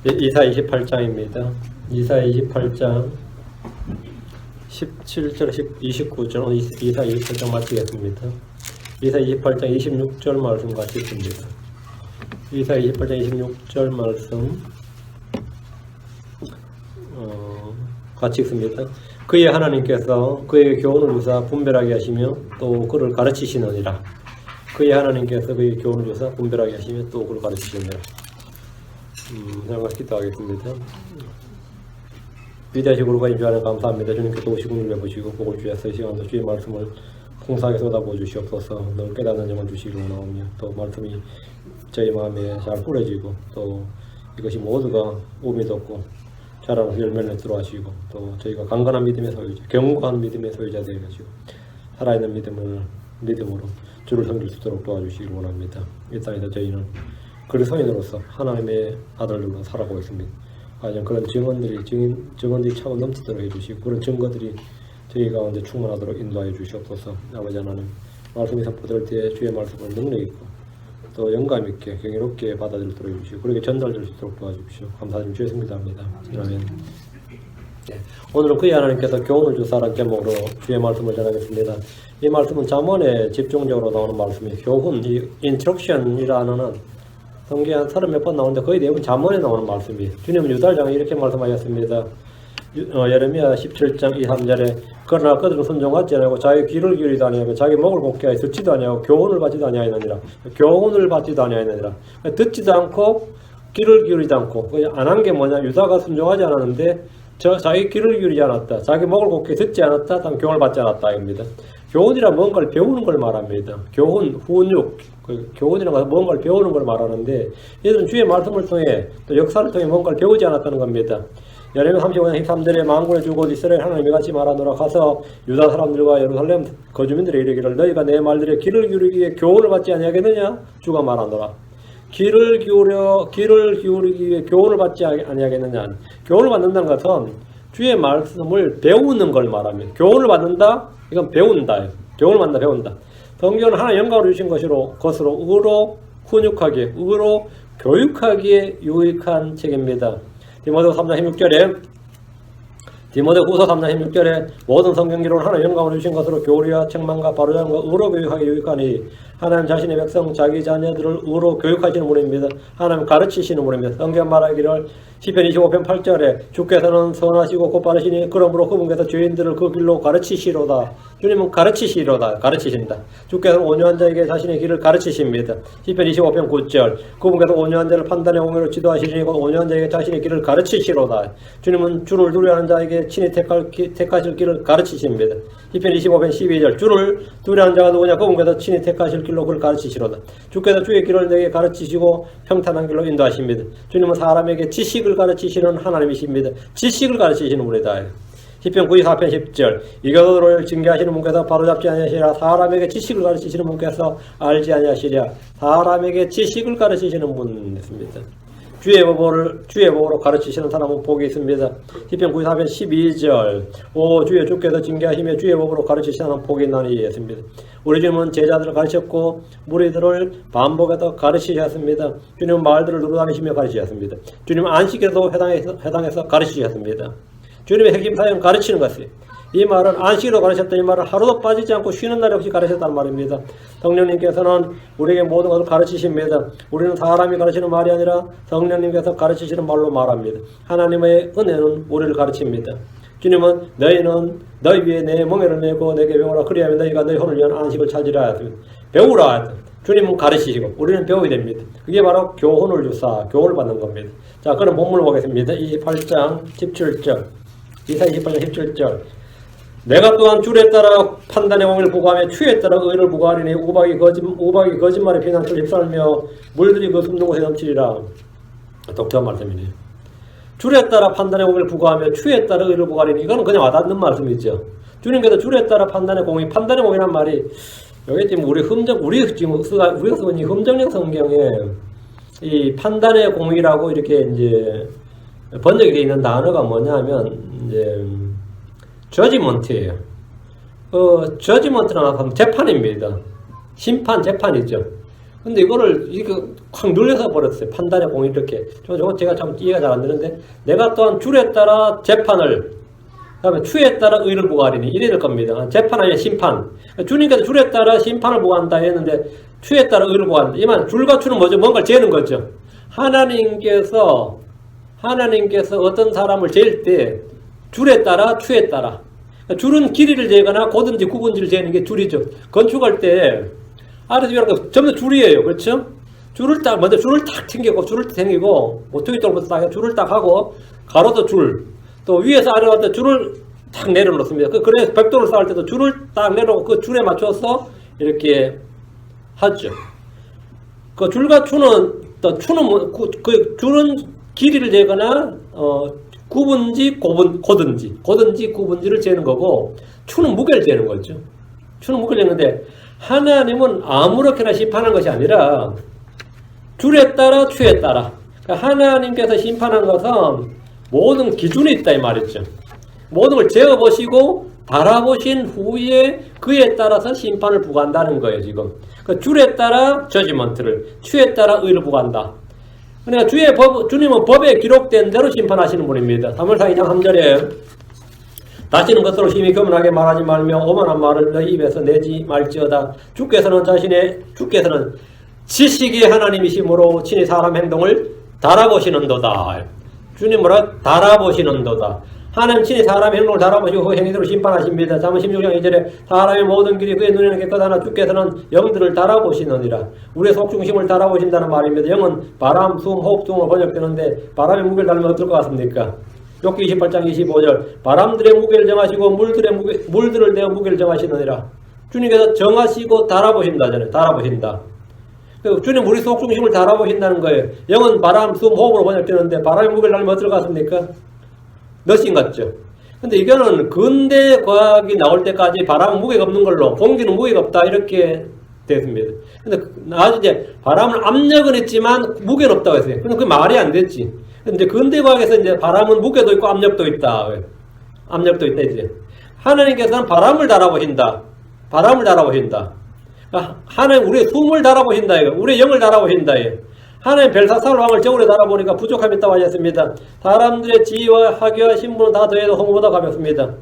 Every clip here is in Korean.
이사 28장입니다. 이사 28장 17절, 29절, 이사 28장 마치겠습니다. 이사 28장 26절 말씀 같이 있습니다. 이사 28장 26절 말씀 같이 있습니다. 그의 하나님께서 그에게 교훈을 주사 분별하게 하시며 또 그를 가르치시느니라. 그의 하나님께서 그에게 교훈을 주사 분별하게 하시며 또 그를 가르치시느니라. 생각 기도하겠습니다. 위대하신 우리가 인주하는 감사합니다. 주님께서 오시고 눌러보시고 복을 주셔서 이 시간도 주의 말씀을 풍성하게 쏟아부어 주시옵소서. 늘 깨닫는 영을 주시기로 나오며 또 말씀이 저희 마음에 잘 뿌려지고 또 이것이 모두가 몸이 돋고 자라나서 열매를 맺도록 하시고 또 저희가 강건한 믿음의 소유자, 견고한 믿음의 소유자 되게 하시고 살아있는 믿음으로 주를 섬길 수 있도록 도와주시기를 원합니다. 이 땅에서 저희는 그리스도인으로서 하나님의 아들들로 살아가고 있습니다. 과연 그런 증언들이 차고 넘치도록 해주시고 그런 증거들이 저희 가운데 충만하도록 인도하여 주시옵소서. 아버지 하나님, 말씀이 선포될 때 주의 말씀을 능력 있고 또 영감 있게 경이롭게 받아들이도록 해주시고 그렇게 전달될 수 있도록 도와주십시오. 감사드리며 주의 승리합니다. 아멘. 오늘은 그의 하나님께서 교훈을 주사라는 제목으로 주의 말씀을 전하겠습니다. 이 말씀은 잠언에 집중적으로 나오는 말씀이에요. 교훈, 이 인스트럭션이라는 성경에 한 30몇 번 나오는데 거의 대부분 잠언에 나오는 말씀이에요. 주님은 유달장에 이렇게 말씀하셨습니다. 예레미야 17장 2, 3절에 그러나 그들은 순종하지 아니하고 자기 귀를 기울이지 아니하고 자기 목을 곱게 하여 듣지도 아니하고 교훈을 받지도 아니하였느니라. 교훈을 받지도 아니하였느니라. 듣지도 않고 귀를 기울이지 않고 안 한 게 뭐냐? 유다가 순종하지 않았는데 자기 귀를 기울이지 않았다. 자기 목을 곱게 듣지 않았다. 다음 교훈을 받지 않았다. 입니다. 교훈이란 뭔가를 배우는 걸 말합니다. 교훈, 훈육, 교훈이란 것은 뭔가를 배우는 걸 말하는데 얘들은 주의 말씀을 통해 또 역사를 통해 뭔가를 배우지 않았다는 겁니다. 예레미야 35장 13절에 만군의 주 곧 이스라엘 하나님이 같이 말하노라. 가서 유다 사람들과 예루살렘 거주민들의 이르기를 너희가 내 말들에 귀를 기울이기 위해 교훈을 받지 아니하겠느냐? 주가 말하노라. 귀를 기울이기 위해 교훈을 받지 아니하겠느냐? 교훈을 받는다는 것은 주의 말씀을 배우는 걸 말합니다. 교훈을 받는다? 이건 배운다. 교훈을 받는다, 배운다. 성경은 하나의 영광을 주신 것으로 의로 훈육하기에, 의로 교육하기에 유익한 책입니다. 디모데후서 3장 16절에 모든 성경 기록은 하나의 영광을 주신 것으로 교리와 책망과 바로잡음과 의로 교육하기에 유익하니 하나님 자신의 백성 자기 자녀들을 의로 교육하시는 분입니다. 하나님 가르치시는 분입니다. 성경 말하기를 시편 25편 8절에 주께서는 선하시고 곧바르시니 그러므로 그분께서 죄인들을 그 길로 가르치시로다. 주님은 가르치신다. 주께서는 온유한 자에게 자신의 길을 가르치십니다. 시편 25편 9절 그분께서 온유한 자를 판단의 공의로 지도하시니 곧 온유한 자에게 자신의 길을 가르치시로다. 주님은 주를 두려워하는 자에게 친히 택하실 길을 가르치십니다. 시편 25편 12절 주를 두려워하는 자가 누구냐? 그분께서 친히 택하실 길로 그를 가르치시로다. 주께서 주의 길을 내게 가르치시고 평탄한 길로 인도하십니다. 주님은 사람에게 지식을 가르치시는 하나님이십니다. 지식을 가르치시는 분이다. 시편 94편 10절 이교도를 징계하시는 분께서 바로잡지 아니하시리라. 사람에게 지식을 가르치시는 분께서 알지 아니하시리라. 사람에게 지식을 가르치시는 분이십니다. 주의 법으로 가르치시는 사람은 복이 있습니다. 시편 94편 12절 오 주의 주께서 징계하시며 주의 법으로 가르치시는 복이 있나니 했습니다. 우리 주님은 제자들을 가르쳤고 무리들을 반복해서 가르치셨습니다. 주님은 말들을 누르다니시며 가르치셨습니다. 주님은 안식에도 해당해서 가르치셨습니다. 주님의 핵심 사역은 가르치는 것이에요. 이 말은 안식으로 가르쳤다. 이 말은 하루도 빠지지 않고 쉬는 날이 없이 가르쳤다는 말입니다. 성령님께서는 우리에게 모든 것을 가르치십니다. 우리는 사람이 가르치는 말이 아니라 성령님께서 가르치시는 말로 말합니다. 하나님의 은혜는 우리를 가르칩니다. 주님은 너희 위에 내 멍에를 메고 내게 배우라. 그리하면 너희가 너희 혼을 위한 안식을 찾으라 하였습니다. 배우라. 주님은 가르치시고 우리는 배우게 됩니다. 그게 바로 교훈을 주사 교훈을 받는 겁니다. 자, 그럼 본문을 보겠습니다. 28장 17절 이사 28장 17절 내가 또한 줄에 따라 판단의 공의를 부과하며 추에 따라 의를 부과하리니 우박이 거짓말의 피난처를 휩쓸며 물들이 그 숨는 곳에 넘치리라. 독특한 말씀이네요. 줄에 따라 판단의 공의를 부과하며 추에 따라 의를 부과하리니 이거는 그냥 와닿는 말씀이죠. 주님께서 줄에 따라 판단의 공의란 말이 여기 지금 우리가 쓰고 있는 흠정령 성경에 이 판단의 공의라고 이렇게 이제 번역이 되어 있는 단어가 뭐냐면 이제 저지먼트예요. 저지먼트라는 것은 재판입니다. 심판, 재판이죠. 근데 이거를 이거 확 눌려서 버렸어요. 판단의 공이 이렇게. 저건 제가 참 이해가 잘 안 되는데, 내가 또한 줄에 따라 재판을, 그다음에 추에 따라 의를 부과하리니 이래야 될 겁니다. 재판 아니라 심판. 주님께서 줄에 따라 심판을 부과한다 했는데 추에 따라 의를 부과한다. 이만 줄과 추는 뭐죠? 뭔가를 재는 거죠. 하나님께서 어떤 사람을 잴 때 줄에 따라 추에 따라. 줄은 길이를 재거나 고든지 굽은지를 재는 게 줄이죠. 건축할 때 아래서 위로 전부 줄이에요. 그렇죠? 먼저 줄을 딱 튕기고, 모퉁이 쪽부터 딱 줄을 딱 하고, 가로도 줄, 또 위에서 아래로 왔다 줄을 딱 내려놓습니다. 그래서 벽돌을 쌓을 때도 줄을 딱 내려놓고 그 줄에 맞춰서 이렇게 하죠. 그 줄과 추는, 그 줄은 길이를 재거나, 굽은지, 고든지, 굽은지를 재는 거고, 추는 무게를 재는 거죠. 추는 무게를 재는데, 하나님은 아무렇게나 심판하는 것이 아니라 줄에 따라 추에 따라, 그러니까 하나님께서 심판한 것은 모든 기준이 있다 이 말이죠. 모든 걸 재어보시고 바라보신 후에 그에 따라서 심판을 부과한다는 거예요. 지금 그러니까 줄에 따라 저지먼트를, 추에 따라 의를 부과한다. 그러니까 주님은 법에 기록된 대로 심판하시는 분입니다. 3월상 2장 3절에 다시는 것으로 심히 교만하게 말하지 말며 오만한 말을 너희 입에서 내지 말지어다. 주께서는 지식이 하나님이시므로 친히 사람 행동을 달아보시는도다. 주님 뭐라? 달아보시는도다. 하나님 친히 사람 행동을 달아보시고 그 행위대로 심판하십니다. 잠언 16장 2절에 사람의 모든 길이 그의 눈에는 깨끗하나 주께서는 영들을 달아보시느니라. 우리의 속중심을 달아보신다는 말입니다. 영은 바람, 숨, 호흡 등으로 번역되는데 바람의 무게를 달면 어떨 것 같습니까? 욥기 28장 25절 바람들의 무게를 정하시고 물들을 내어 무게를 정하시느니라. 주님께서 정하시고 달아보신다잖아요. 달아보신다. 주님 우리 속중심을 달아보신다는 거예요. 영은 바람, 숨, 호흡으로 번역되는데 바람의 무게를 달면 어떨 것 같습니까? 너신 같죠. 근데 이거는 근대 과학이 나올 때까지 바람은 무게가 없는 걸로, 공기는 무게가 없다 이렇게 됐습니다. 근데 나중에 이제 바람은 압력은 있지만 무게는 없다고 했어요. 근데 그게 말이 안 됐지. 근데 근대 과학에서 이제 바람은 무게도 있고 압력도 있다. 압력도 있다 이제. 하나님께서는 바람을 달아보신다. 하나님 우리의 숨을 달아보신다. 우리의 영을 달아보신다. 하나님 벨사살 왕을 저울에 달아보니까 부족함이 있다고 하셨습니다. 사람들의 지위와 학위와 신분은 다 더해도 허무보다 가볍습니다.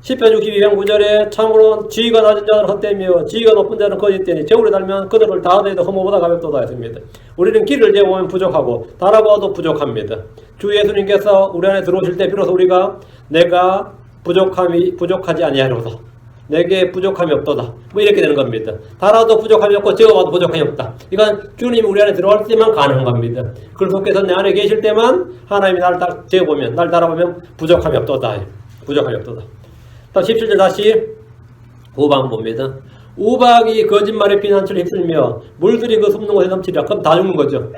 10편 62장 9절에 참으로 지위가 낮은 자는 헛되며 지위가 높은 자는 거짓되니 저울에 달면 그들을 다 더해도 허무보다 가볍도다 했습니다. 우리는 길을 재보면 부족하고 달아보아도 부족합니다. 주 예수님께서 우리 안에 들어오실 때 비로소 우리가 내가 부족하지 아니하리로다. 내게 부족함이 없도다. 뭐 이렇게 되는 겁니다. 달아도 부족함이 없고 재어봐도 부족함이 없다. 이건 주님이 우리 안에 들어갈 때만 가능한 겁니다. 그리스도께서 내 안에 계실 때만 하나님이 나를 재어보면, 날 달아보면 부족함이 없도다. 부족함이 없도다. 17절 다시 우박 봅니다. 우박이 거짓말의 피난처를 휩쓸며 물들이 그 숲는 곳에 넘치리라. 그럼 다 죽는 거죠.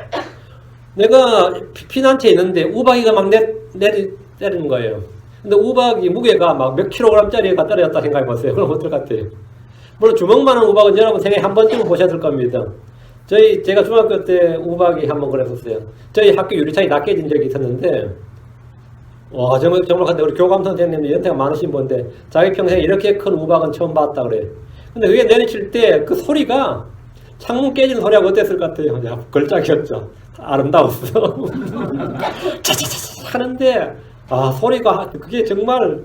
내가 피난처에 있는데 우박이가 막 때리는 거예요. 근데 우박이 무게가 막 몇 킬로그램짜리가 떨어졌다 생각해보세요. 그럼 어떨 것 같아요? 물론 주먹만한 우박은 여러분 생애 한 번쯤은 보셨을 겁니다. 제가 중학교 때 우박이 한번 그랬었어요. 저희 학교 유리창이 다 깨진 적이 있었는데, 와, 정말 근데 우리 교감 선생님이 연세가 많으신 분인데, 자기 평생에 이렇게 큰 우박은 처음 봤다 그래요. 근데 그게 내리칠 때 그 소리가, 창문 깨지는 소리하고 어땠을 것 같아요? 걸작이었죠. 아름다웠어. 차차차차 하는데, 소리가, 그게 정말,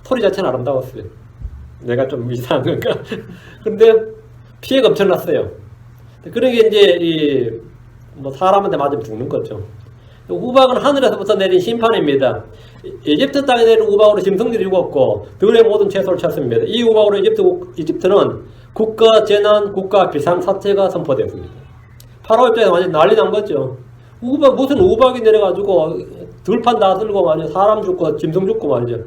소리 자체는 아름다웠어요. 내가 좀 이상한 건가? 근데, 피해가 엄청났어요. 그런 게 이제, 사람한테 맞으면 죽는 거죠. 우박은 하늘에서부터 내린 심판입니다. 이집트 땅에 내린 우박으로 짐승들이 죽었고, 들의 모든 채소를 쳤습니다. 이 우박으로 이집트는 국가 재난, 국가 비상사태가 선포되었습니다. 파라오 입장에서 완전 난리 난 거죠. 무슨 우박이 내려가지고, 들판 다 들고 말이죠. 사람 죽고 짐승 죽고 말이죠.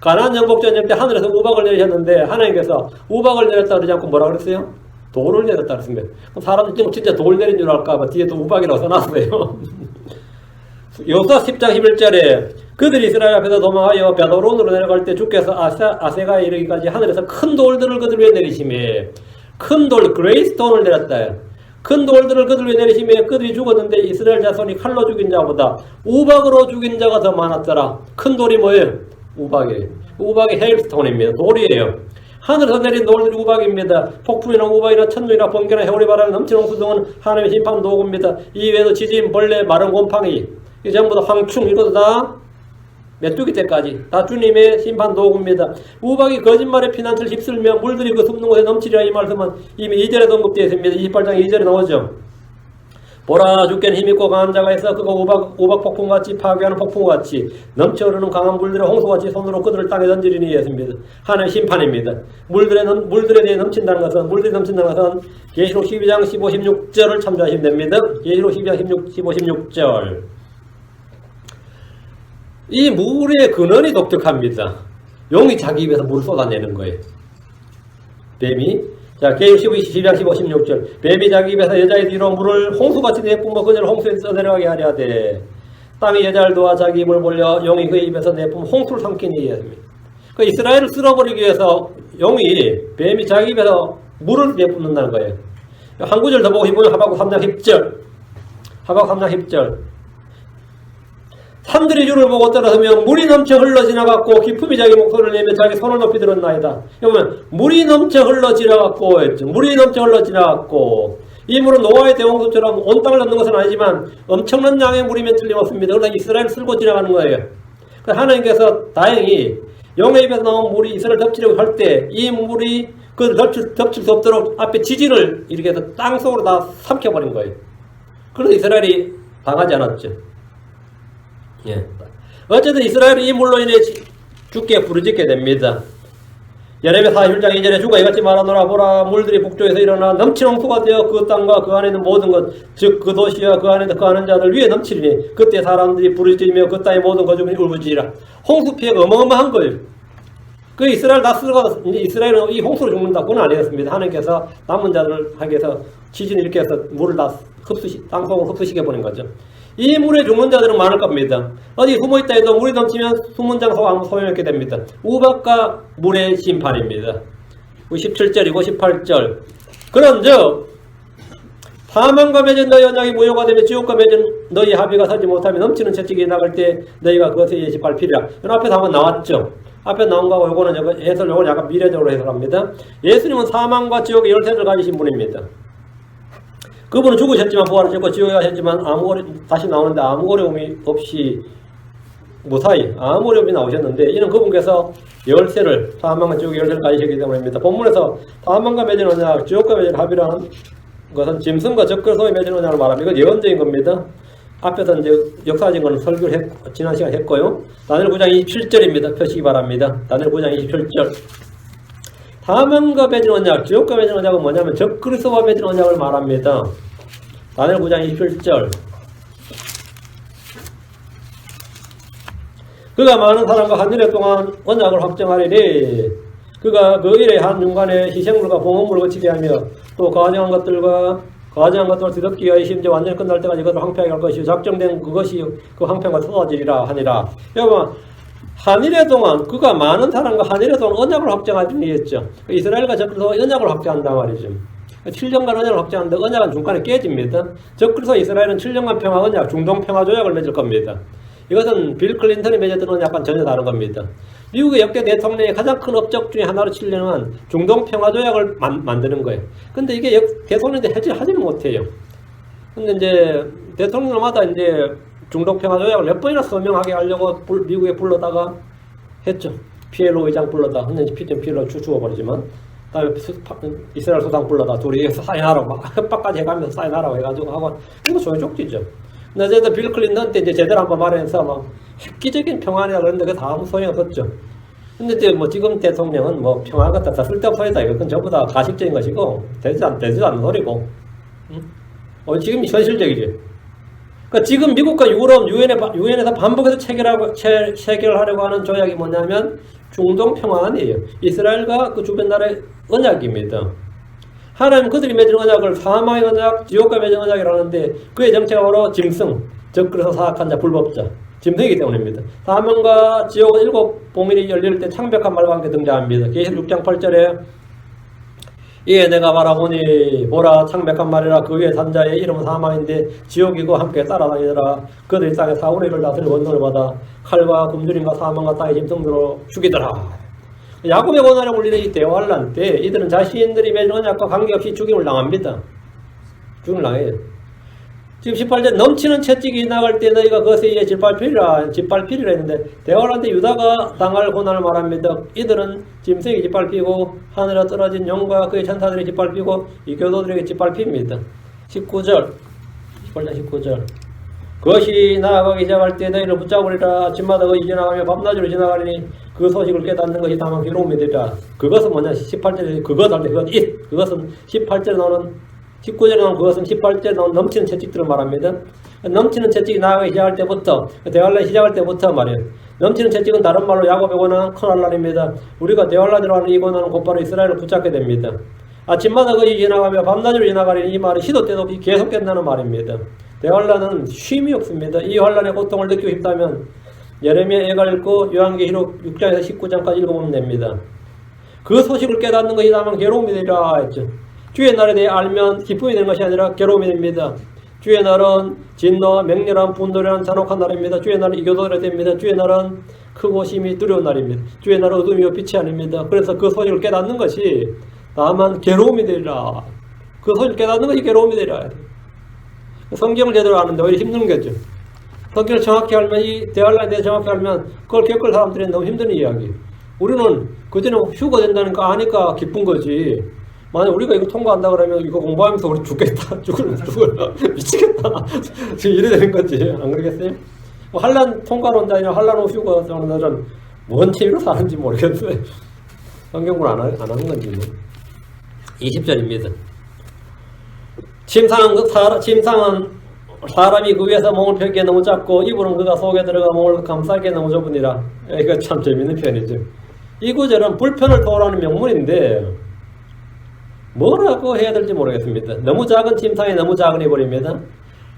가나안 정복전쟁 때 하늘에서 우박을 내리셨는데 하나님께서 우박을 내렸다 그러지 않고 뭐라 그랬어요? 돌을 내렸다 그랬습니다. 그럼 사람들이 진짜 돌 내린 줄 알까봐 뒤에 또 우박이라고 써놨어요. 여호수아 10장 11절에 그들이 이스라엘 앞에서 도망하여 벳호론으로 내려갈 때 주께서 아세가에 이르기까지 하늘에서 큰 돌들을 그들 위에 내리시매, 큰 돌, 그레이스톤을 내렸다. 큰 돌들을 그들 위에 내리시며 그들이 죽었는데 이스라엘 자손이 칼로 죽인 자보다 우박으로 죽인 자가 더 많았더라. 큰 돌이 뭐예요? 우박이에요. 우박이 헤일스톤입니다. 돌이에요. 하늘에서 내린 노을들이 우박입니다. 폭풍이나 우박이나 천둥이나 번개나 해오리 바람이 넘치는 홍수 등은 하나님의 심판 도구입니다. 이외에도 지진, 벌레, 마른 곰팡이 이 전부 다 황충 이것도 다 메뚜기 때까지 다 주님의 심판 도구입니다. 우박이 거짓말의 피난처를 휩쓸며 물들이 그 숨는 곳에 넘치리라 이 말씀은 이미 2절에 언급되어 있습니다. 28장 2절에 나오죠. 보라 주께는 힘있고 강한 자가 있어 그가 우박 폭풍같이 파괴하는 폭풍같이 넘쳐 흐르는 강한 물들의 홍수같이 손으로 그들을 땅에 던지리니 했습니다. 하나님의 심판입니다. 물들에 대해 넘친다는 것은 물들이 넘친다는 것은 계시록 12장 15, 16절을 참조하시면 됩니다. 계시록 12장 15, 16절 이 물의 근원이 독특합니다. 용이 자기 입에서 물을 쏟아내는 거예요. 뱀이 자, 계시록 12장 15, 16절 뱀이 자기 입에서 여자의 뒤로 물을 홍수같이 내뿜어 그녀를 홍수에 떠내려가게 하려 하되 땅이 여자를 도와 자기 입을 벌려 용이 그의 입에서 내뿜어 홍수를 삼키니 했습니다. 그 이스라엘을 쓸어버리기 위해서 뱀이 자기 입에서 물을 내뿜는다는 거예요. 한 구절 더 보고 보면 하박국 3장 10절 하박국 3장 10절 산들이 주를 보고 떨어서면 물이 넘쳐 흘러 지나갔고 기품이 자기 목소리를 내며 자기 손을 높이 들었나이다. 여러분 물이 넘쳐 흘러 지나갔고 했죠. 물이 넘쳐 흘러 지나갔고 이 물은 노아의 대홍수처럼 온 땅을 넘는 것은 아니지만 엄청난 양의 물이면 틀림없습니다. 그러다 이스라엘을 쓸고 지나가는 거예요. 하나님께서 다행히 용의 입에서 나온 물이 이스라엘 덮치려고 할 때 이 물이 그 덮칠 수 없도록 앞에 지진을 이렇게 해서 땅속으로 다 삼켜버린 거예요. 그래서 이스라엘이 당하지 않았죠. 예. 어쨌든 이스라엘이 이 물로 인해 죽게 부르짖게 됩니다. 예레미야 41장 2절에 주가 이같이 말하노라 보라 물들이 북쪽에서 일어나 넘치는 홍수가 되어 그 땅과 그 안에 있는 모든 것 즉 그 도시와 그 안에 거하는 자들 위에 넘치리니 그때 사람들이 부르짖으며 그 땅의 모든 거주민이 울부짖으리라. 홍수 피해가 어마어마한 거예요. 그 이스라엘 다 쓰러가 이제 이스라엘은 이 홍수로 죽는다 그건 아니었습니다. 하나님께서 남은 자들을 하기 위해서 지진을 일으켜 해서 물을 다 땅속으로 흡수시켜 보낸 거죠. 이 물에 죽는 자들은 많을 겁니다. 어디 숨어있다 해도 물이 넘치면 숨은 장소 아무 소용없게 됩니다. 우박과 물의 심판입니다. 17절이고 18절 그런즉 사망과 맺은 너희 언약이 무효가 되며 지옥과 맺은 너희 합의가 서지 못하며 넘치는 채찍이 나갈 때 너희가 그것에 예시 밟히리라. 앞에서 한번 나왔죠. 앞에 나온 거하고 요거는 요거는 약간 미래적으로 해석합니다. 예수님은 사망과 지옥의 열쇠를 가지신 분입니다. 그분은 죽으셨지만 부활하셨고 지옥에 가셨지만 다시 나오는데 아무 어려움이 없이 무사히 아무 어려움이 나오셨는데 이는 그분께서 열쇠를 사망과 지옥의 열쇠를 가지셨기 때문입니다. 본문에서 사망과 맺은 언약, 지옥과 맺은 합의라는 것은 짐승과 적그리스도에 맺은 언약을 말합니다. 이건 예언적인 겁니다. 앞에서 이제 역사적인 건 설교를 지난 시간에 했고요. 다니엘 9장 27절입니다. 펴시기 바랍니다. 다니엘 9장 27절 사망과 맺은 언약, 지옥과 맺은 언약은 뭐냐면 적그리스도와 맺은 언약을 말합니다. 다니엘 9장 27절 그가 많은 사람과 한 일에 동안 언약을 확정하리니 그가 그 일에 한 중간에 희생물과 봉헌물을 거치게 하며 또 가증한 것들을 뒤덮기 위하여 심지어 완전히 끝날 때까지 그것을 황폐하게 할 것이요 작정된 그것이 그 황폐가 쏟아지리라 하니라. 여러분 한일의 동안 그가 많은 사람과 한일의 동안 언약을 확정하기 했죠. 이스라엘과 적그리스도 언약을 확정한단 말이죠. 7년간 언약을 확정하는데 언약은 중간에 깨집니다. 적그리스도 이스라엘은 7년간 평화 언약, 중동 평화 조약을 맺을 겁니다. 이것은 빌 클린턴이 맺었던 언약과는 전혀 다른 겁니다. 미국의 역대 대통령의 가장 큰 업적 중에 하나로 치려면 중동 평화 조약을 만드는 거예요. 근데 이게 대통령이 하지는 못해요. 근데 이제 대통령마다 이제 중동 평화 조약을 몇 번이나 서명하게 하려고 미국에 불러다가 했죠. 피엘로 의장 불러다. 근데 피엘로 죽어버리지만 다음에 이스라엘 수상 불러다 둘이 사인하라고 막 협박까지 해가면서 사인하라고 해가지고 하고 이거 소용 쪽지죠. 근데 어쨌든 빌 클린턴 때 이제 제대로 한번 말해서 막 획기적인 평화냐 그런데 그게 다 아무 소용이 없었죠. 근데 이제 뭐 지금 대통령은 뭐 평화 같다 다 쓸데없어이다 이건 전부 다 가식적인 것이고 되지 않는 소리고. 지금 현실적이지. 그러니까 지금 미국과 유럽 유엔에서 반복해서 체결하려고 하는 조약이 뭐냐면 중동 평화안이에요. 이스라엘과 그 주변 나라의 언약입니다. 하나님 그들이 맺은 언약을 사망의 언약, 지옥과 맺은 언약이라고 하는데 그의 정체가 바로 짐승, 적그리스도 사악한 자, 불법자, 짐승이기 때문입니다. 사망과 지옥은 7봉인이 열릴 때 창백한 말과 함께 등장합니다. 계시록 6장 8절에 이에 내가 바라보니 보라 창백한 말이라 그 위에 산 자의 이름은 사망인데 지옥이고 함께 따라다니더라. 그들이 땅에 4분의 1을 다스릴 원성을 받아 칼과 굶주림과 사망과 땅의 짐승들로 죽이더라. 야곱의 고난에 올리는 이 대환란 때 이들은 자신들이 맺은 언약과 관계없이 죽임을 당합니다. 죽임을 당해요. 지금 18절 넘치는 채찍이 나갈 때 너희가 그것에 의해 짓밟히리라 했는데 대환란 때 유다가 당할 고난을 말합니다. 이들은 짐승이 짓밟히고 하늘에 떨어진 용과 그의 천사들이 짓밟히고 이 교도들에게 짓밟힙니다. 19절 18장 19절 그것이 나아가기 시작할 때 너희를 붙잡으리라. 아침마다 그것이 지나가며 밤낮으로 지나가리니 그 소식을 깨닫는 것이 다만 괴로움이 되리라. 그것은 뭐냐? 18절에 그것은 18절에 나오는 19절에 나오는 그것은 18절에 나오는 넘치는 채찍들을 말합니다. 넘치는 채찍이 나아가기 시작할 때부터 대환란이 시작할 때부터 말이에요. 넘치는 채찍은 다른 말로 야곱의 고난은 큰 환란입니다. 우리가 대환란이라고 하는 이 고난은 곧바로 이스라엘을 붙잡게 됩니다. 아침마다 그것이 지나가며 밤낮으로 지나가리니 이 말은 시도 때도 없이 계속된다는 말입니다. 대환란은 쉼이 없습니다. 이 환란의 고통을 느끼고 싶다면 예레미야 예가를 읽고 요한계시록 6장에서 19장까지 읽어보면 됩니다. 그 소식을 깨닫는 것이 다만 괴로움이 되리라 했죠. 주의 날에 대해 알면 기쁨이 되는 것이 아니라 괴로움이 됩니다. 주의 날은 진노와 맹렬한 분노라는 잔혹한 날입니다. 주의 날은 이교도가 됩니다. 주의 날은 크고 심히 두려운 날입니다. 주의 날은 어둠이요 빛이 아닙니다. 그래서 그 소식을 깨닫는 것이 다만 괴로움이 되리라. 그 소식을 깨닫는 것이 괴로움이 되리라. 성경을 제대로 아는데 오히려 힘든 거죠. 성경을 정확히 알면, 이 대환란에 대해 정확히 알면 그걸 겪을 사람들이 너무 힘든 이야기. 우리는 그전에 휴가 된다는 거 아니까 기쁜 거지. 만약 우리가 이거 통과한다 그러면 이거 공부하면서 우리 죽겠다. 미치겠다. 지금 이래 되는 거지. 안 그러겠어요? 환란 통과로 온다 아니라 환란 후 휴가 하는 날은 뭔 취미로 사는지 모르겠어요. 성경 공부를 안 하는 건지. 20절입니다. 침상은 사람이 그 위에서 몸을 펴기에 너무 작고 이불은 그가 속에 들어가 몸을 감싸기에 너무 좁으니라. 이거 참 재밌는 표현이죠. 이 구절은 불편을 토하는 명문인데 뭐라고 해야 될지 모르겠습니다. 너무 작은 침상이 너무 작은 이불입니다.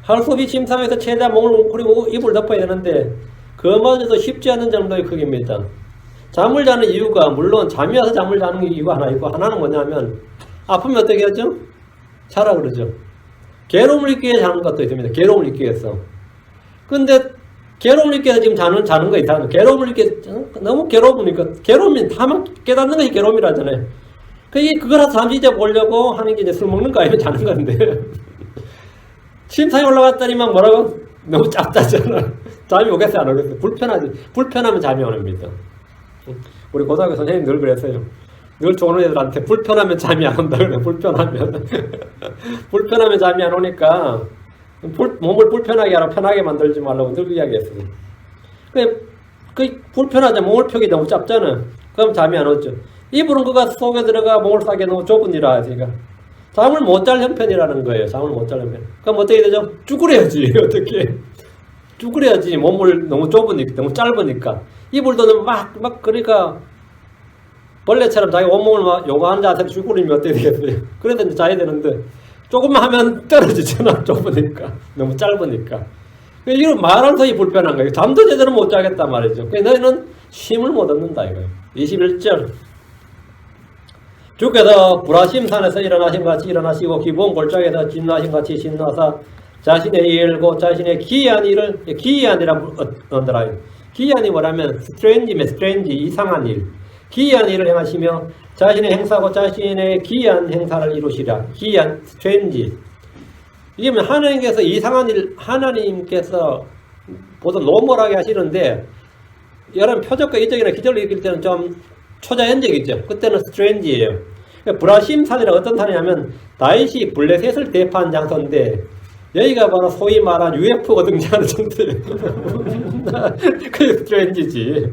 할 수 없이 침상에서 최대한 몸을 웅크리고 이불을 덮어야 되는데 그마저도 쉽지 않은 정도의 크기입니다. 잠을 자는 이유가 물론 잠이 와서 잠을 자는 이유가 하나 있고 하나는 뭐냐면 아프면 어떻게 하죠? 자라 그러죠. 괴로움을 잊기 위해 자는 것도 있습니다. 괴로움을 잊기 위해서. 근데 괴로움을 잊기 위해서 지금 자는 거 이상해요. 괴로움을 잊기 위해서 너무 괴로우니까 괴로움이 다만 깨닫는 것이 괴로움이라잖아요. 그거라도 잠시 잊어보려고 하는 게 이제 술 먹는 거 아니면 자는 건데 침상에 올라갔더니만 뭐라고? 너무 짭짜잖아. 잠이 오겠어요 안 오겠어요? 불편하지. 불편하면 잠이 옵니다. 우리 고등학교 선생님 늘 그랬어요. 늘 좋은 애들한테 불편하면 잠이 안 온다 그래. 불편하면 잠이 안 오니까 몸을 불편하게 하라 편하게 만들지 말라고 늘 이야기했어요. 불편하자. 몸을 펴기 너무 짧잖아. 그럼 잠이 안 오죠. 이불은 그가 속에 들어가 몸을 싸게 너무 좁으니라. 그러니까 잠을 못 잘 형편이라는 거예요. 잠을 못 잘 형편. 그럼 어떻게 되죠? 쭈그려야지. 어떻게? 쭈그려야지. 몸을 너무 좁으니까, 너무 짧으니까. 이불도 막 그러니까 벌레처럼 자기 온몸을 막 요가하는 자세로 쭈그리면 어떻게 되겠어요? 그래서 이제 자야 되는데 조금만 하면 떨어지잖아. 좁으니까. 너무 짧으니까. 이거 말할 서이 불편한 거예요. 잠도 제대로 못 자겠단 말이죠. 너희는 쉼을 못 얻는다 이거예요. 21절. 주께서 브라심 산에서 일어나신 같이 일어나시고 기본 골짜기에서 진나신 같이 진나사 자신의 일고 자신의 기이한이라 언더라. 기이한이 뭐라면 스트레인지 이상한 일. 기이한 일을 행하시며 자신의 행사고 자신의 기이한 행사를 이루시라. 기이한 스트레인지. 이게 하나님께서 이상한 일, 하나님께서 보통 노멀하게 하시는데 여러분 표적과 이적이나 기적을 읽을 때는 좀 초자연적이죠. 그때는 스트레인지예요. 브라심 산이라 어떤 산이냐면 다윗이 블레셋을 대파한 장소인데 여기가 바로 소위 말한 UFO가 등장하는 정도예요. 그게 스트레인지지.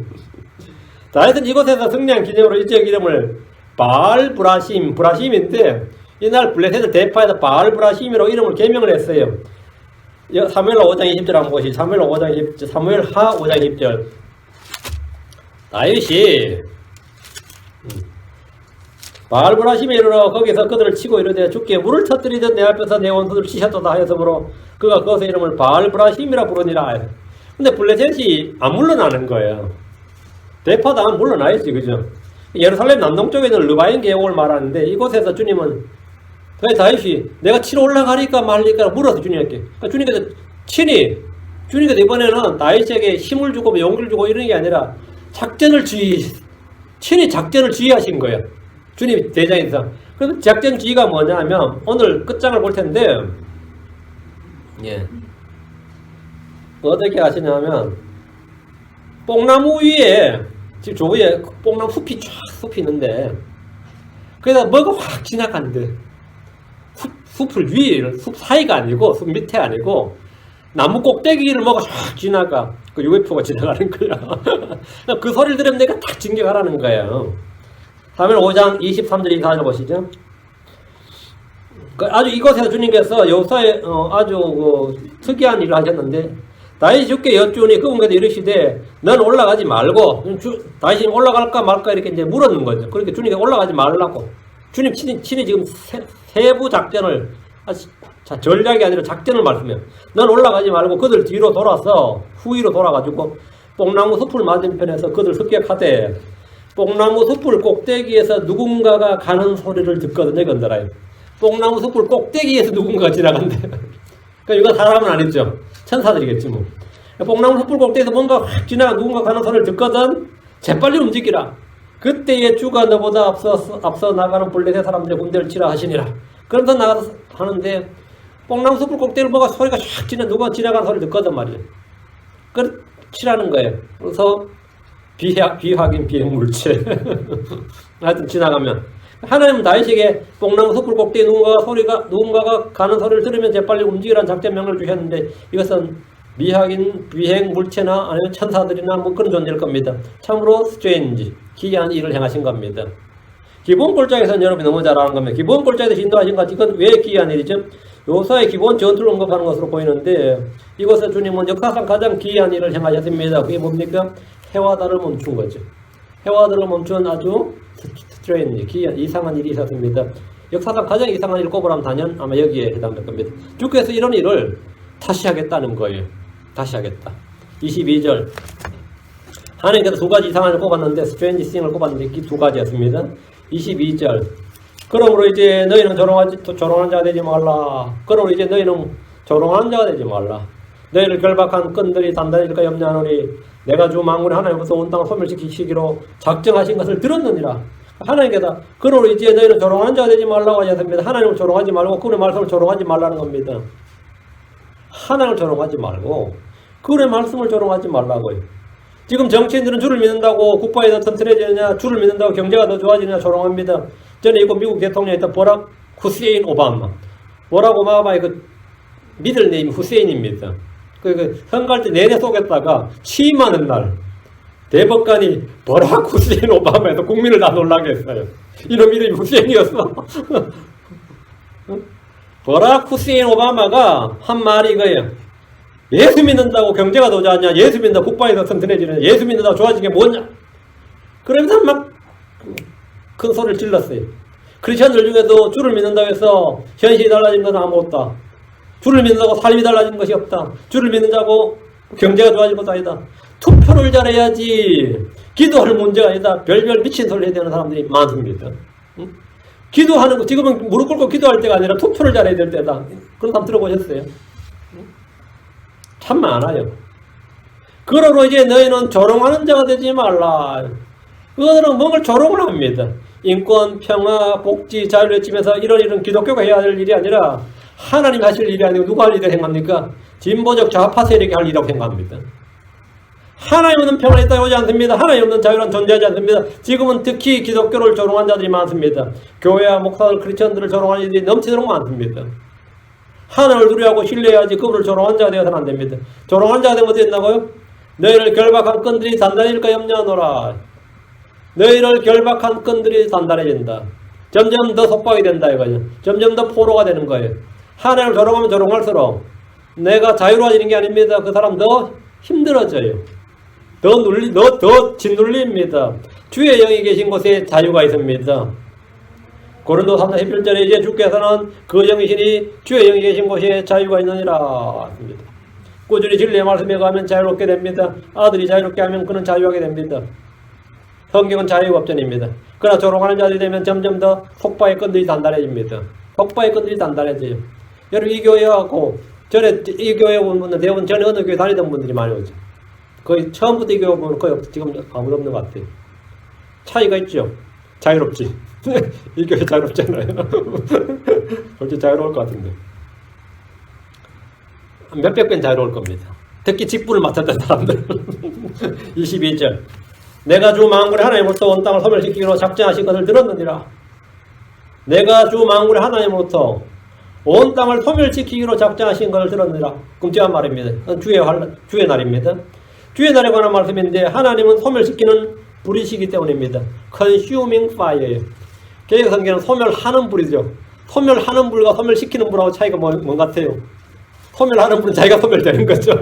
다윗은 이곳에서 승리한 기념으로 이 지역 이름을 바알 브라심인데 이날 블레셋을 대파해서 바알 브라심이라고 이름을 개명을 했어요. 사무엘하 5장 20절 한번 보시죠. 사무엘하 5장 20절, 사무엘하 5장 20절. 다윗이 바알브라심에 이르러 거기서 그들을 치고 이르되 주께 물을 터뜨리듯 내 앞에서 내 원수를 치셨도다 하였으므로 그가 그것의 이름을 바알브라심이라 부르니라. 근데 블레셋이 안 물러나는 거예요. 대파도 안 물러나야지, 그죠? 예루살렘 남동쪽에 있는 르바인 계곡을 말하는데 이곳에서 주님은 다윗이 내가 치러 올라가니까 말리까 물어서 주님께. 주님께서 주님께서 이번에는 다윗에게 힘을 주고 용기를 주고 이런 게 아니라 작전을 친히 작전을 지휘하신 거예요. 주님 대장에서. 그럼 작전 지휘가 뭐냐면 오늘 끝장을 볼 텐데 예. 어떻게 하시냐면 뽕나무 위에 지금 저 위에 뽕나무 숲이 있는데 그래서 뭐가 확 지나간대. 숲을 위에 숲 사이가 아니고 숲 밑에 아니고 나무 꼭대기를 뭐가 쫙 지나가. 그 UFO가 지나가는 거야. 그 소리를 들으면 내가 딱 진격하라는 거예요. 다음에 5장 23절 24절 보시죠. 아주 이곳에서 주님께서 여호사에 아주 특이한 일을 하셨는데 다윗이 주께 여쭈니 그분께서 이르시되 넌 올라가지 말고 다윗이 올라갈까 말까 이렇게 이제 물었는 거죠. 그러니까 주님께 올라가지 말라고. 주님 친히 지금 세부 작전을 전략이 아니라 작전을 말씀해요. 넌 올라가지 말고 그들 뒤로 돌아서 후위로 돌아가지고 뽕나무 숲을 맞은편에서 그들 습격하되 뽕나무 숲을 꼭대기에서 누군가가 가는 소리를 듣거든요. 건드라요. 뽕나무 숲을 꼭대기에서 누군가가 지나간대. 그러니까 이건 사람은 아니죠. 천사들이겠지 뭐. 뽕나무 숲을 꼭대기에서 뭔가 확 지나가 누군가 가는 소리를 듣거든. 재빨리 움직이라. 그때에 주가 너보다 앞서 나가는 블레셋 사람들의 군대를 치라 하시니라. 그러면서 나가서 하는데 뽕나무 숲을 꼭대기를 뭐가 소리가 샥 누가 지나가는 소리를 듣거든 말이에요. 그 치라는 거예요. 그래서 비확인 비행물체. 하여튼 지나가면 하나님은 다윗에게 뽕나무 숲을 꼭대기 누군가가 가는 소리를 들으면 재빨리 움직이라는 작전 명령을 주셨는데 이것은 미확인 비행물체나 아니면 천사들이나 뭐 그런 존재일 겁니다. 참으로 스트레인지 기이한 일을 행하신 겁니다. 기본 골짜기에서는 여러분이 너무 잘 아는 겁니다. 기본 골짜기에서 인도하신 것 이건 왜 기이한 일이죠? 요사의 기본 전투를 언급하는 것으로 보이는데 이곳에 주님은 역사상 가장 기이한 일을 행하셨습니다. 그게 뭡니까? 해와 달을 멈춘 거죠. 해와 달을 멈춘 아주 스트레인지 기이한 이상한 일이 있었습니다. 역사상 가장 이상한 일을 꼽으라면 단연 아마 여기에 해당될 겁니다. 주께서 이런 일을 다시 하겠다는 거예요. 다시 하겠다. 22절 하나님께서 두 가지 이상한 일을 꼽았는데 스트레인지 싱을 꼽았는데 이 두 가지였습니다. 22절 그러므로 이제 너희는 조롱한 자가 되지 말라. 그러므로 이제 너희는 조롱한 자가 되지 말라. 너희를 결박한 끈들이 단단해질까 염려하노니 내가 주 만군의 하나님으로서 온 땅을 소멸시키시기로 작정하신 것을 들었느니라. 하나님께서 그러므로 이제 너희는 조롱한 자가 되지 말라고 하셨습니다. 하나님을 조롱하지 말고 그분의 말씀을 조롱하지 말라는 겁니다. 하나님을 조롱하지 말고 그분의 말씀을 조롱하지 말라고요. 지금 정치인들은 주를 믿는다고 국가에 더 튼튼해지느냐, 주를 믿는다고 경제가 더 좋아지느냐 조롱합니다. 전에 이거 미국 대통령이었던 버락 후세인 오바마. 버락 오바마의 그 미들네임 후세인입니다. 선거할 때 내내 속였다가 취임하는 날 대법관이 버락 후세인 오바마에서 국민을 다 놀라게 했어요. 이놈 이름이 후세인이었어. 버락 후세인 오바마가 한 말이 이거예요. 예수 믿는다고 경제가 더 좋아지냐, 예수 믿는다고 국방이 더 튼튼해지느냐, 예수 믿는다고 좋아지는 게 뭐냐. 그러면서 막 큰 소리를 질렀어요. 크리스천들 중에도 주를 믿는다고 해서 현실이 달라진 것은 아무것도 없다. 주를 믿는다고 삶이 달라진 것이 없다. 주를 믿는다고 경제가 좋아진 것도 아니다. 투표를 잘해야지 기도할 문제가 아니다. 별별 미친 소리 해야 되는 사람들이 많습니다. 응? 기도하는 거 지금은 무릎 꿇고 기도할 때가 아니라 투표를 잘해야 될 때다. 그런 사람 들어보셨어요? 참 많아요. 그러므로 이제 너희는 조롱하는 자가 되지 말라. 그들은 뭔가 조롱을 합니다. 인권, 평화, 복지, 자유를 외치면서 이런 일은 기독교가 해야 될 일이 아니라 하나님 하실 일이 아니고 누가 할 일을 생각합니까? 진보적 좌파 세력이 할 일이라고 생각합니다. 하나님 없는 평화는 있다 오지 않습니다. 하나님 없는 자유는 존재하지 않습니다. 지금은 특히 기독교를 조롱한 자들이 많습니다. 교회와 목사들, 크리스천들을 조롱하는 일이 넘치도록 많습니다. 하나님을 두려워하고 신뢰해야지 그분을 조롱한 자가 되어서는 안 됩니다. 조롱한 자가 되면 어떻게 된다고요? 너희를 결박한 끈들이 단단해질까 염려하노라. 너희를 결박한 끈들이 단단해진다. 점점 더 속박이 된다 이거죠. 점점 더 포로가 되는 거예요. 하나님을 조롱하면 조롱할수록 내가 자유로워지는 게 아닙니다. 그 사람 더 힘들어져요. 더 짓눌립니다. 주의 영이 계신 곳에 자유가 있습니다. 고린도 3장 11절에 이제 주께서는 그 영이시니 주의 영이 계신 곳에 자유가 있느니라. 꾸준히 진리의 말씀에 가면 자유롭게 됩니다. 아들이 자유롭게 하면 그는 자유하게 됩니다. 성경은 자유업전입니다. 그러나 조롱하는 자들이 되면 점점 더 속박의 끈들이 단단해집니다. 속박의 끈들이 단단해져요. 여러분 이 교회하고 전에 이 교회 온 분들 대부분 전에 어느 교회 다니던 분들이 많이 오죠. 거의 처음부터 이 교회 보면 거의 지금 아무도 없는 것 같아요. 차이가 있죠. 자유롭지. 이 교회 자유롭잖아요. 솔직히 자유로울 것 같은데. 몇백 배 자유로울 겁니다. 특히 직분을 맡았던 사람들. 22절. 내가 주 만군의 하나님으로부터 온 땅을 소멸시키기로 작정하신 것을 들었느니라. 내가 주 만군의 하나님으로부터 온 땅을 소멸시키기로 작정하신 것을 들었느니라. 끔찍한 말입니다. 주의 날입니다. 주의 날에 관한 말씀인데 하나님은 소멸시키는 불이시기 때문입니다. consuming fire예요. 개혁성경은 소멸하는 불이죠. 소멸하는 불과 소멸시키는 불하고 차이가 뭔 같아요? 소멸하는 불은 자기가 소멸되는 거죠.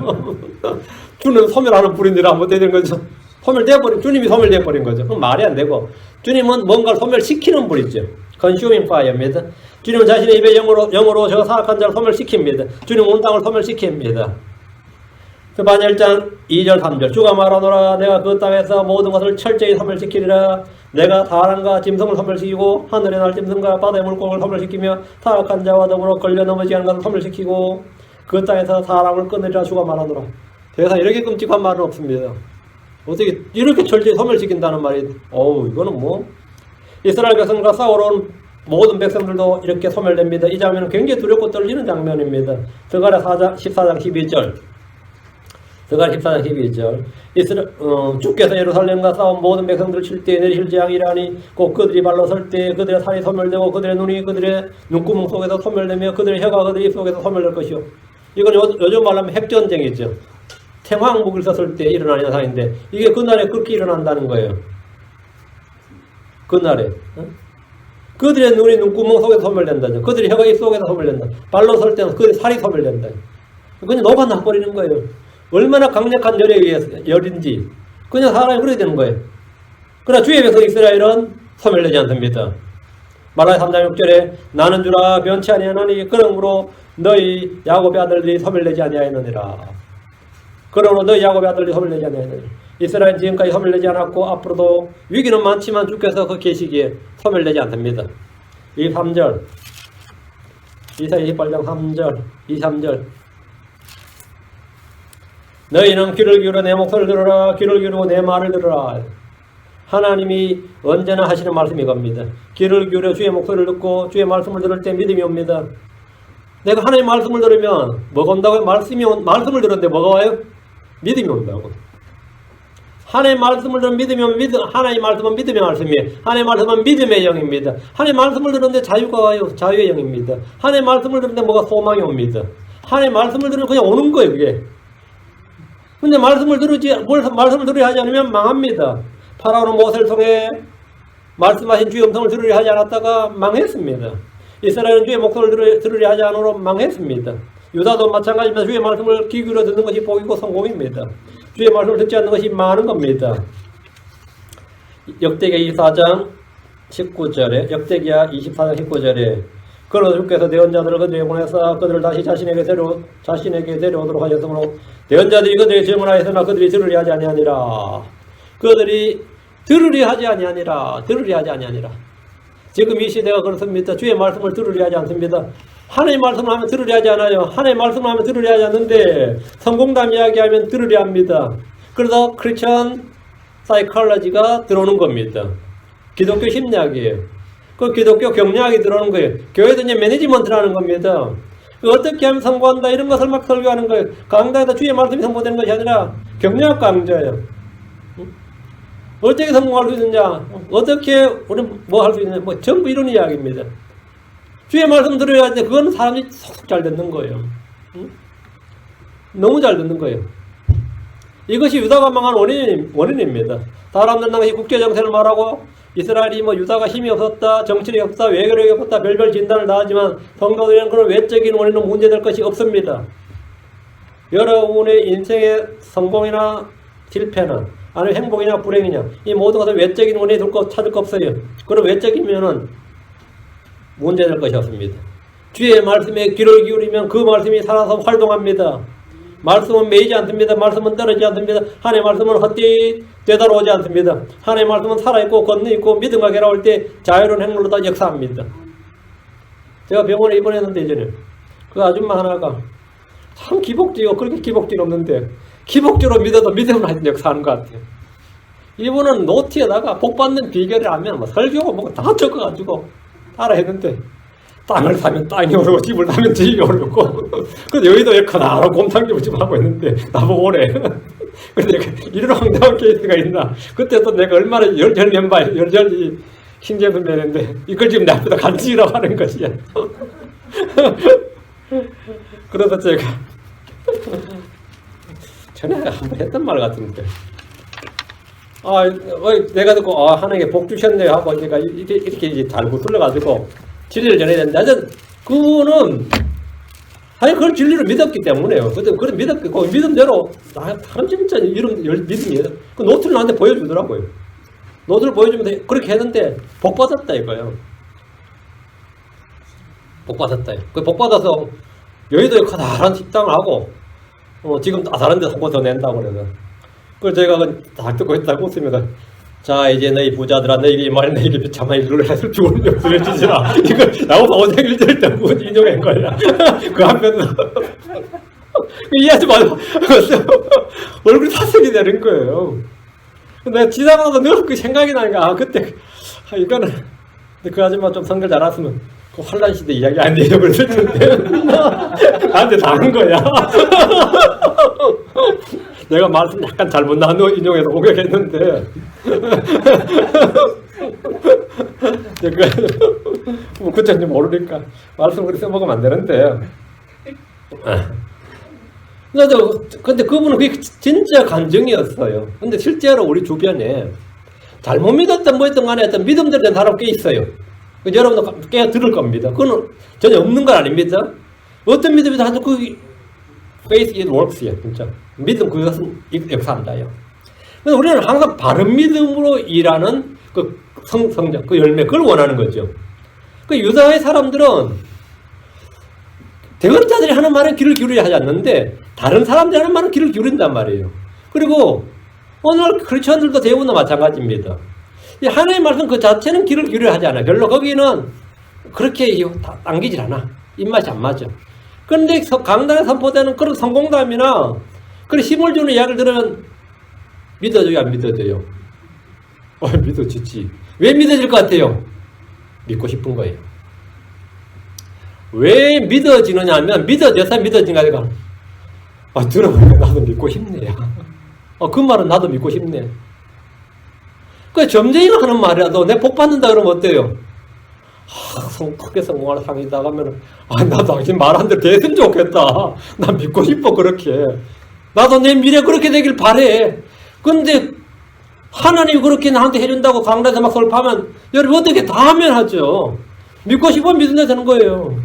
주는 소멸하는 불인지라 못 되는 거죠. 소멸되어버린, 주님이 소멸되어버린 거죠. 그럼 말이 안 되고, 주님은 뭔가를 소멸시키는 불이죠. consuming fire입니다. 주님은 자신의 입에 영으로 저 사악한 자를 소멸시킵니다. 주님은 온 땅을 소멸시킵니다. 스바냐 1장 2절 3절. 주가 말하노라. 내가 그 땅에서 모든 것을 철저히 소멸시키리라. 내가 사람과 짐승을 소멸시키고 하늘의 날짐승과 바다의 물고기를 소멸시키며 타락한 자와 더불어 걸려 넘어지지 않은 것을 소멸시키고 그 땅에서 사람을 끊으리라. 주가 말하노라. 세상 이렇게 끔찍한 말은 없습니다. 어떻게 이렇게 철저히 소멸시킨다는 말이, 이거는 뭐 이스라엘 백성과 싸우러 온 모든 백성들도 이렇게 소멸됩니다. 이 장면은 굉장히 두렵고 떨리는 장면입니다. 스가랴 14장 12절. 스가랴 14장 12절. 주께서 예루살렘과 싸운 모든 백성들을 칠 때 내리실 재앙이라니 곧 그들이 발로 설 때 그들의 살이 소멸되고 그들의 눈이 그들의 눈구멍 속에서 소멸되며 그들의 혀가 그들의 입 속에서 소멸될 것이요. 이건 요즘 말하면 핵전쟁이죠. 태왕국을 썼을 때 일어나는 현상인데 이게 그날에 그렇게 일어난다는 거예요. 그날에. 그들의 눈이 눈구멍 속에서 소멸된다죠. 그들의 혀가 입 속에서 소멸된다. 발로 설 때는 그들의 살이 소멸된다. 그냥 녹아나버리는 거예요. 얼마나 강력한 열인지 그냥 사람이 그렇게 되는 거예요. 그러나 주의 백성 이스라엘은 소멸되지 않습니다. 말라기 3장 6절에 나는 주라 변치 아니하나니 그러므로 너희 야곱의 아들들이 소멸되지 아니하였느니라. 그러므로 너희 야곱의 아들들이 소멸되지 아니하였느니라. 이스라엘은 지금까지 소멸되지 않았고 앞으로도 위기는 많지만 주께서 그 계시기에 소멸되지 않습니다. 23절 이사야 28장 3절 23절. 너희는 귀를 기울여 내 목소리를 들으라. 귀를 기울이고 내 말을 들으라. 하나님이 언제나 하시는 말씀이 겁니다. 귀를 기울여 주의 목소리를 듣고 주의 말씀을 들을 때 믿음이 옵니다. 내가 하나님의 말씀을 들으면 뭐가 온다고요? 말씀을 들었는데 뭐가 와요? 믿음이 온다고. 하나님의 말씀을 들으면 믿음이 오면 하나님의 말씀은 믿음의 말씀이에요. 하나님의 말씀은 믿음의 영입니다. 하나님의 말씀을 들었는데 자유가 와요. 자유의 영입니다. 하나님의 말씀을 들었는데 뭐가 소망이 옵니다. 하나님의 말씀을 들으면 그냥 오는 거예요. 그게. 근데 말씀을 들으려 하지 않으면 망합니다. 파라오는 모세를 통해 말씀하신 주의 음성을 들으려 하지 않았다가 망했습니다. 이스라엘은 주의 목소리를 들으려 하지 않으므로 망했습니다. 유다도 마찬가지입니다. 주의 말씀을 귀 기울여 듣는 것이 복이고 성공입니다. 주의 말씀을 듣지 않는 것이 망하는 겁니다. 역대기야 24장 19절에 그러나 주께서 내언자들을 그들에게 보내사 그들을 다시 자신에게 데려오도록 하셨으므로 내언자들이 그들에게 증언하였으나 그들이 들으려 하지 아니하니라. 그들이 들으려 하지 아니하니라. 지금 이 시대가 그렇습니다. 주의 말씀을 들으려 하지 않습니다. 하나님의 말씀을 하면 들으려 하지 않아요. 하나님의 말씀을 하면 들으려 하지 않는데 성공담 이야기하면 들으려 합니다. 그래서 크리스천 사이콜로지가 들어오는 겁니다. 기독교 심리학이에요. 그 기독교 경리학이 들어오는 거예요. 교회도 이제 매니지먼트라는 겁니다. 어떻게 하면 성공한다 이런 것을 막 설교하는 거예요. 강단에다 주의 말씀이 선포되는 것이 아니라 경리학 강좌예요. 어떻게 성공할 수 있느냐, 어떻게 우리는 뭐 할 수 있느냐, 뭐 전부 이런 이야기입니다. 주의 말씀 들어야 하는데 그거는 사람들이 속속 잘 듣는 거예요. 너무 잘 듣는 거예요. 이것이 유다가 망한 원인입니다. 사람들은 당시 국제정세를 말하고 이스라엘이 유다가 힘이 없었다, 정치력이 없다, 외교력이 없었다, 별별 진단을 다 하지만 성도들에게는 그런 외적인 원인은 문제될 것이 없습니다. 여러분의 인생의 성공이나 실패나 아니면 행복이냐 불행이냐 이 모든 것을 외적인 원인이 찾을 거 없어요. 그럼 외적이면은 문제될 것이 없습니다. 주의 말씀에 귀를 기울이면 그 말씀이 살아서 활동합니다. 말씀은 매이지 않습니다. 말씀은 떨어지지 않습니다. 하나님의 말씀은 헛되이 되돌아오지 않습니다. 하나님의 말씀은 살아있고 건너있고 믿음과 결합할 때 자유로운 행로로 다 역사합니다. 제가 병원에 입원했는데 예전에 그 아줌마 하나가 참 기복지고 그렇게 기복지는 없는데 기복지로 믿어도 믿음을 하는 역사하는 것 같아요. 이분은 노트에다가 복 받는 비결을 하면 뭐 설교고 뭐고 다 적어가지고 따라 했는데 땅을 사면 땅이 오르고 집을 사면 집이 오르고 그래서 여의도에 커다란 곰탕집을 지금 하고 있는데 나보고 오래. 근데 이런 황당한 케이스가 있나. 그때 또 내가 얼마나 열렬히 신경을 내는데 이걸 지금 내 앞에다 간직이라고 하는 것이야. 그래서 제가 전에 한번 했던 말 같은데 내가 듣고 하나님께 복 주셨네 하고 내가 이렇게 이제 잘 구슬러가지고 진리를 전해야 된다. 그분은 그걸 진리로 믿었기 때문에요. 그때 그걸 믿었고 그 믿음대로 사람 진짜 이런 믿음이에요. 그 노트를 나한테 보여주더라고요. 노트를 보여주면서 그렇게 했는데 복 받았다 이거예요. 복 받았다. 그 복 받아서 여의도에 커다란 식당을 하고 지금 다른 데서 한곳 더 낸다고 그래서 그걸 제가 다 듣고 있다고 웃으면서 자 이제 너희 부자들아 너희에게 이 말이 너희에게 비참한 일을 해서 죽은 용서를 주시라. 이걸 나보고 어색 일절 때 무슨 인용한 거야. 그 한편으로 이 아줌마 얼굴이 사색이 되는 거예요. 내가 지나가면서 늘 그 생각이 나니까 그때 이거는 그 아줌마 좀 성질 잘했으면 그 환란 시대 이야기 안 돼요 그랬을 텐데 나한테 다 한 거야. 내가 말씀 약간 잘못 나누어 인용해서 공격했는데 뭐 그때는 모르니까 말씀 그렇게 써먹으면 안 되는데 근데 그분은 그게 진짜 감정이었어요. 근데 실제로 우리 주변에 잘못 믿었던 뭐였던 간에 어떤 믿음대로 된 사람 꽤 있어요. 여러분도 꽤 들을 겁니다. 그건 전혀 없는 건 아닙니다. 어떤 믿음이든 하여튼 그 faith it works야 진짜. 믿음 그것은 역사한다요. 그래서 우리는 항상 바른 믿음으로 일하는 그 성장, 그 열매, 그걸 원하는 거죠. 그 유다의 사람들은 대언자들이 하는 말은 귀를 기울여야 하지 않는데 다른 사람들이 하는 말은 귀를 기울인단 말이에요. 그리고 오늘 크리스천들도 대부분 마찬가지입니다. 이 하나님의 말씀 그 자체는 귀를 기울여야 하지 않아요. 별로 거기는 그렇게 당기질 않아. 입맛이 안 맞아. 그런데 강단에 선포되는 그런 성공담이나 그런 힘을 주는 이야기를 들으면 믿어져요, 안 믿어져요? 믿어지지. 왜 믿어질 것 같아요? 믿고 싶은 거예요. 왜 믿어지느냐 하면 믿어져서 믿어진가 내가 들어보니까 나도 믿고 싶네. 그 말은 나도 믿고 싶네. 그 점쟁이가 하는 말이라도 내 복 받는다 그러면 어때요? 크게 성공할 상이다 하면 나 당신 말한 대로 됐으면 좋겠다. 나 믿고 싶어 그렇게. 나도 내 미래 그렇게 되길 바래. 근데 하나님이 그렇게 나한테 해준다고 강단에서 막 설파하면 여러분 어떻게 다 하면 하죠. 믿고 싶으면 믿는다 되는 거예요.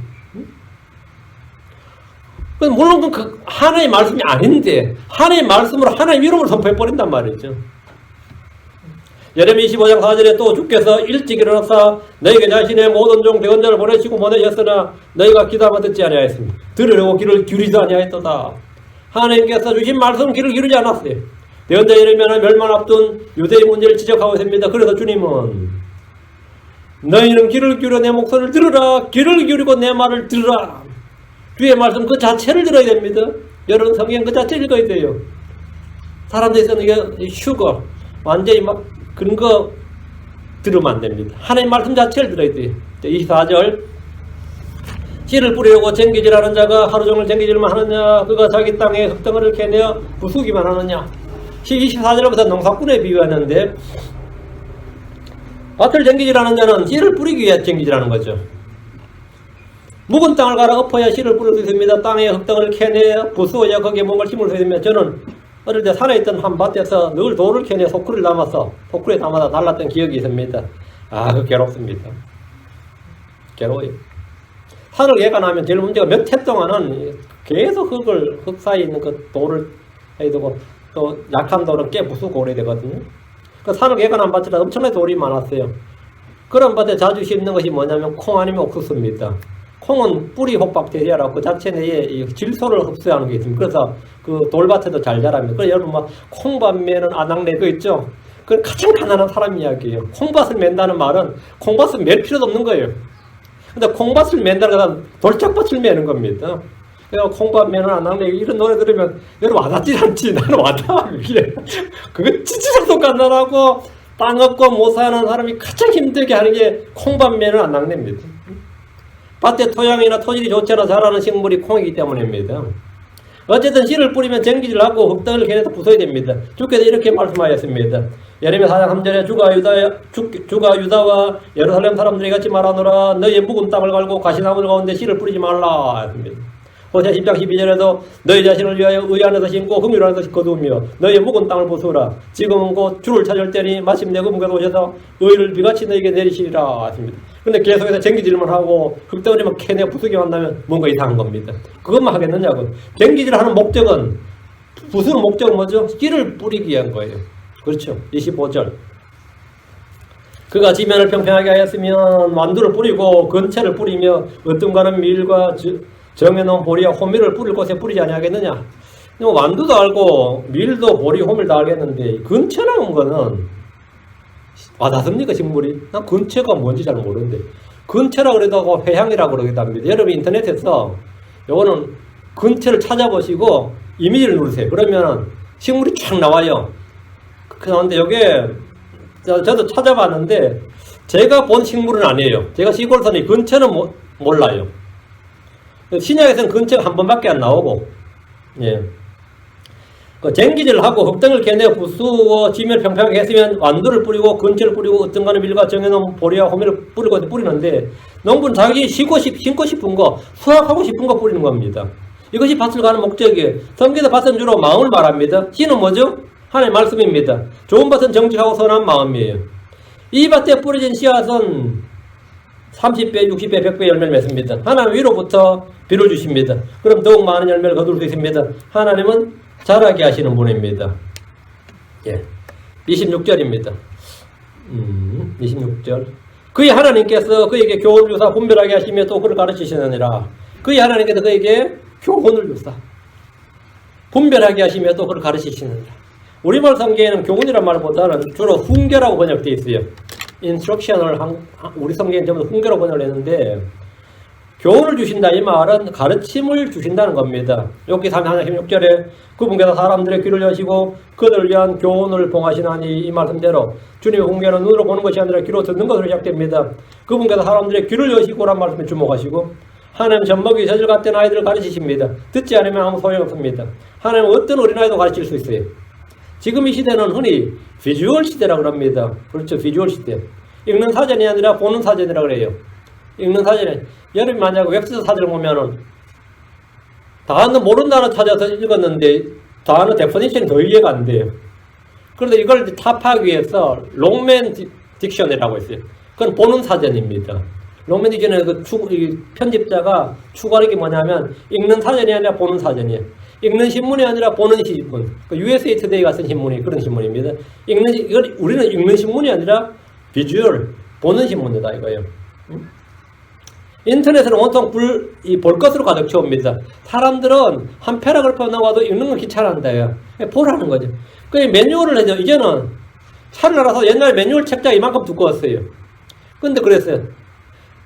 물론 그 하나님의 말씀이 아닌데 하나님의 말씀으로 하나님의 이름을 선포해버린단 말이죠. 예레미야 25장 4절에 또 주께서 일찍 일어나사 너희에게 자신의 모든 종 대언자를 보내시고 보내셨으나 너희가 기도하면 듣지 아니하였습니다. 들으려고 귀를 기울이지 아니하였도다. 하나님께서 주신 말씀 귀를 기울이지 않았어요. 대언자 예레미야는 멸망 앞둔 유대의 문제를 지적하고 있습니다. 그래서 주님은 너희는 귀를 기울여 내 목소리를 들으라. 귀를 기울이고 내 말을 들으라. 주의 말씀 그 자체를 들어야 됩니다. 여러분 성경 그 자체 읽어야 돼요. 사람들이 이게 슈거 완전히 막 그런 거 들으면 안 됩니다. 하나님 말씀 자체를 들어야 돼요. 24절 씨를 뿌리려고 쟁기질하는 자가 하루 종일 쟁기질만 하느냐 그가 자기 땅에 흙덩어리를 캐내어 부수기만 하느냐. 24절부터 농사꾼에 비유하는데 밭을 쟁기질하는 자는 씨를 뿌리기 위해 쟁기질하는 거죠. 묵은 땅을 갈아 엎어야 씨를 뿌릴 수 있습니다. 땅에 흙덩어리를 캐내어 부수어야 거기에 뭔가를 심을 수 있습니다. 저는 어릴 때 산에 있던 한 밭에서 늘 돌을 캐내 소쿠리를 담아서 소쿠리에 담아다 날랐던 기억이 있습니다. 그 괴롭습니다. 괴로워요. 산을 개간하면 제일 문제가 몇 해 동안은 계속 흙 사이에 있는 그 돌을 해두고 또 약한 돌은 깨 부수고 오래 되거든요. 그 산을 개간한 밭이라 엄청나게 돌이 많았어요. 그런 밭에 자주 심는 것이 뭐냐면 콩 아니면 옥수수입니다. 콩은 뿌리 혹박테리아라고 그 자체 내에 질소를 흡수하는 게 있습니다. 그래서 그 돌밭에도 잘 자랍니다. 그래서 여러분 막 콩밭매는 아낙네도 있죠. 그건 가장 가난한 사람 이야기예요. 콩밭을 맨다는 말은 콩밭을 맬 필요도 없는 거예요. 근데 콩밭을 맨다는 건 돌짝밭을 매는 겁니다. 그래서 콩밥면은 안 낚네. 이런 노래 들으면 여러분 와닿지 않지. 나는 와닿아. 그거 지치장도 간단하고 땅 없고 못 사는 사람이 가장 힘들게 하는 게 콩밥면은 안 낚냅니다. 밭에 토양이나 토질이 좋지 않아 자라는 식물이 콩이기 때문입니다. 어쨌든 씨를 뿌리면 쟁기질 하고 흙덩을 캐내서 부숴야 됩니다. 주께서 이렇게 말씀하였습니다. 예레미야 4장 3절에 주가 유다와 예루살렘 사람들이 같이 말하노라. 너희의 묵은 땅을 갈고 가시나무 가운데 씨를 뿌리지 말라 했습니다. 호세 10장 12절에도 너희 자신을 위하여 의 안에서 심고 긍휼 안에서 거두며 너희의 묵은 땅을 부수라. 지금은 곧 주를 찾을 때니 마침내 그분께서 오셔서 의를 비같이 너희에게 내리시리라 했습니다. 근데 계속해서 쟁기질만 하고 흙덩어리만 캐내 부수기만 한다면 뭔가 이상한 겁니다. 그것만 하겠느냐고. 쟁기질 하는 목적은, 부수는 목적은 뭐죠? 씨를 뿌리기 위한 거예요. 그렇죠. 25절. 그가 지면을 평평하게 하였으면 완두를 뿌리고 건채를 뿌리며 어떤가는 밀과 정해놓은 보리와 호밀을 뿌릴 곳에 뿌리지 아니하겠느냐. 완두도 알고 밀도 보리 호밀도 알겠는데 건채라는 거는 와닿습니까 식물이? 난 건채가 뭔지 잘 모르는데 건채라고 그래도 회향이라고 그러기도 합니다. 여러분 인터넷에서 요거는 건채를 찾아보시고 이미지를 누르세요. 그러면 식물이 쫙 나와요. 그런데 요게 저도 찾아봤는데 제가 본 식물은 아니에요. 제가 시골 사니 건채는 몰라요. 신약에서는 건채가 한 번밖에 안 나오고, 예. 쟁기질을 하고 흙덩을 캐내어 부수어 지면을 평평하게 했으면 완두를 뿌리고 건채를 뿌리고 어떤가는 밀과 정해놓은 보리와 호밀을 뿌리는데 농부는 자기 심고 싶은 거, 수확하고 싶은 거 뿌리는 겁니다. 이것이 밭을 가는 목적이에요. 성경에서 밭은 주로 마음을 말합니다. 씨는 뭐죠? 하나님의 말씀입니다. 좋은 밭은 정직하고 선한 마음이에요. 이 밭에 뿌려진 씨앗은 30배, 60배, 100배 열매를 맺습니다. 하나님 위로부터 비를 주십니다. 그럼 더욱 많은 열매를 거둘 수 있습니다. 하나님은 자라게 하시는 분입니다. 예. 26절입니다. 26절. 그의 하나님께서 그에게 교훈을 주사 분별하게 하시며 또 그를 가르치시느니라. 그의 하나님께서 그에게 교훈을 주사 분별하게 하시며 또 그를 가르치시느니라. 우리말 성경에는 교훈이란 말보다는 주로 훈계라고 번역되어 있어요. 인스트럭션을 우리 성경은 전부 훈계로 번역을 했는데 교훈을 주신다 이 말은 가르침을 주신다는 겁니다. 욥기 3장 16절에 그분께서 사람들의 귀를 여시고 그들을 위한 교훈을 봉하시나니 이 말씀대로 주님의 훈계는 눈으로 보는 것이 아니라 귀로 듣는 것으로 시작됩니다. 그분께서 사람들의 귀를 여시고란 말씀에 주목하시고 하나님 젖먹이 젖을 같은 아이들을 가르치십니다. 듣지 않으면 아무 소용없습니다. 하나님은 어떤 어린아이도 가르칠 수 있어요. 지금 이 시대는 흔히 비주얼 시대라고 합니다. 그렇죠. 비주얼 시대. 읽는 사전이 아니라 보는 사전이라고 그래요. 읽는 사전에 여러분 만약 웹서 사전을 보면은 단어 모른다는 찾아서 읽었는데 단어 데퍼니션이 더 이해가 안 돼요. 그런데 이걸 타파하기 위해서 롱맨 딕셔너리라고 있어요. 그건 보는 사전입니다. 롱맨 딕셔너리 그 편집자가 추구하는 게 뭐냐면 읽는 사전이 아니라 보는 사전이에요. 읽는 신문이 아니라 보는 신문. 그 USA 투데이가 쓴 신문이 그런 신문입니다. 이걸 우리는 읽는 신문이 아니라 비주얼 보는 신문이다 이거예요. 인터넷은 온통 볼 것으로 가득 채웁니다. 사람들은 한 패러그래프 나와도 읽는 건 귀찮은데요. 보라는 거죠. 그 매뉴얼을 해줘. 이제는 차를 알아서 옛날 매뉴얼 책자 이만큼 두꺼웠어요. 근데 그랬어요.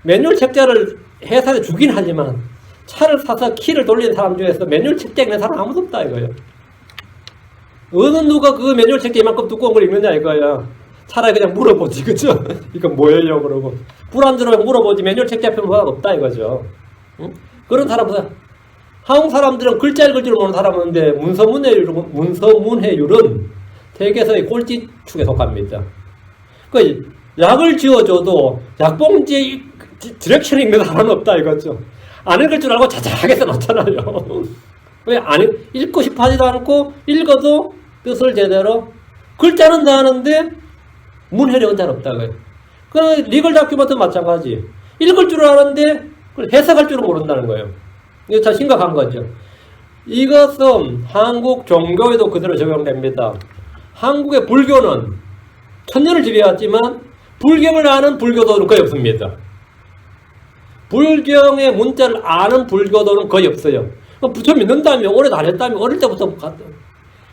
매뉴얼 책자를 회사에 주긴 하지만 차를 사서 키를 돌리는 사람 중에서 매뉴얼 책자 읽는 사람 아무도 없다 이거예요. 어느 누가 그 매뉴얼 책자 이만큼 두꺼운 걸 읽느냐 이거야. 차라리 그냥 물어보지, 그죠? 이건 뭐예요? 그러고. 불 안 들어오면 물어보지, 매뉴얼 책 잡히면 뭐가 없다, 이거죠. 응? 그런 사람보다, 한국 사람들은 글자 읽을 줄 모르는 사람인데, 문서문해율은 세계에서의 꼴찌축에 속합니다. 그, 약을 지어줘도, 약봉지에 디렉션 읽는 사람은 없다, 이거죠. 안 읽을 줄 알고 자작하게 써놨잖아요. 왜 읽고 싶어 하지도 않고, 읽어도 뜻을 제대로, 글자는 다 하는데, 문해력은 잘 없다고요. 그 리걸 다큐멘트도 마찬가지. 읽을 줄 아는데 해석할 줄은 모른다는 거예요. 이거 참 심각한 거죠. 이것은 한국 종교에도 그대로 적용됩니다. 한국의 불교는 천년을 지배했지만 불경을 아는 불교도는 거의 없습니다. 불경의 문자를 아는 불교도는 거의 없어요. 부처 믿는다며 오래 다녔다며 어릴 때부터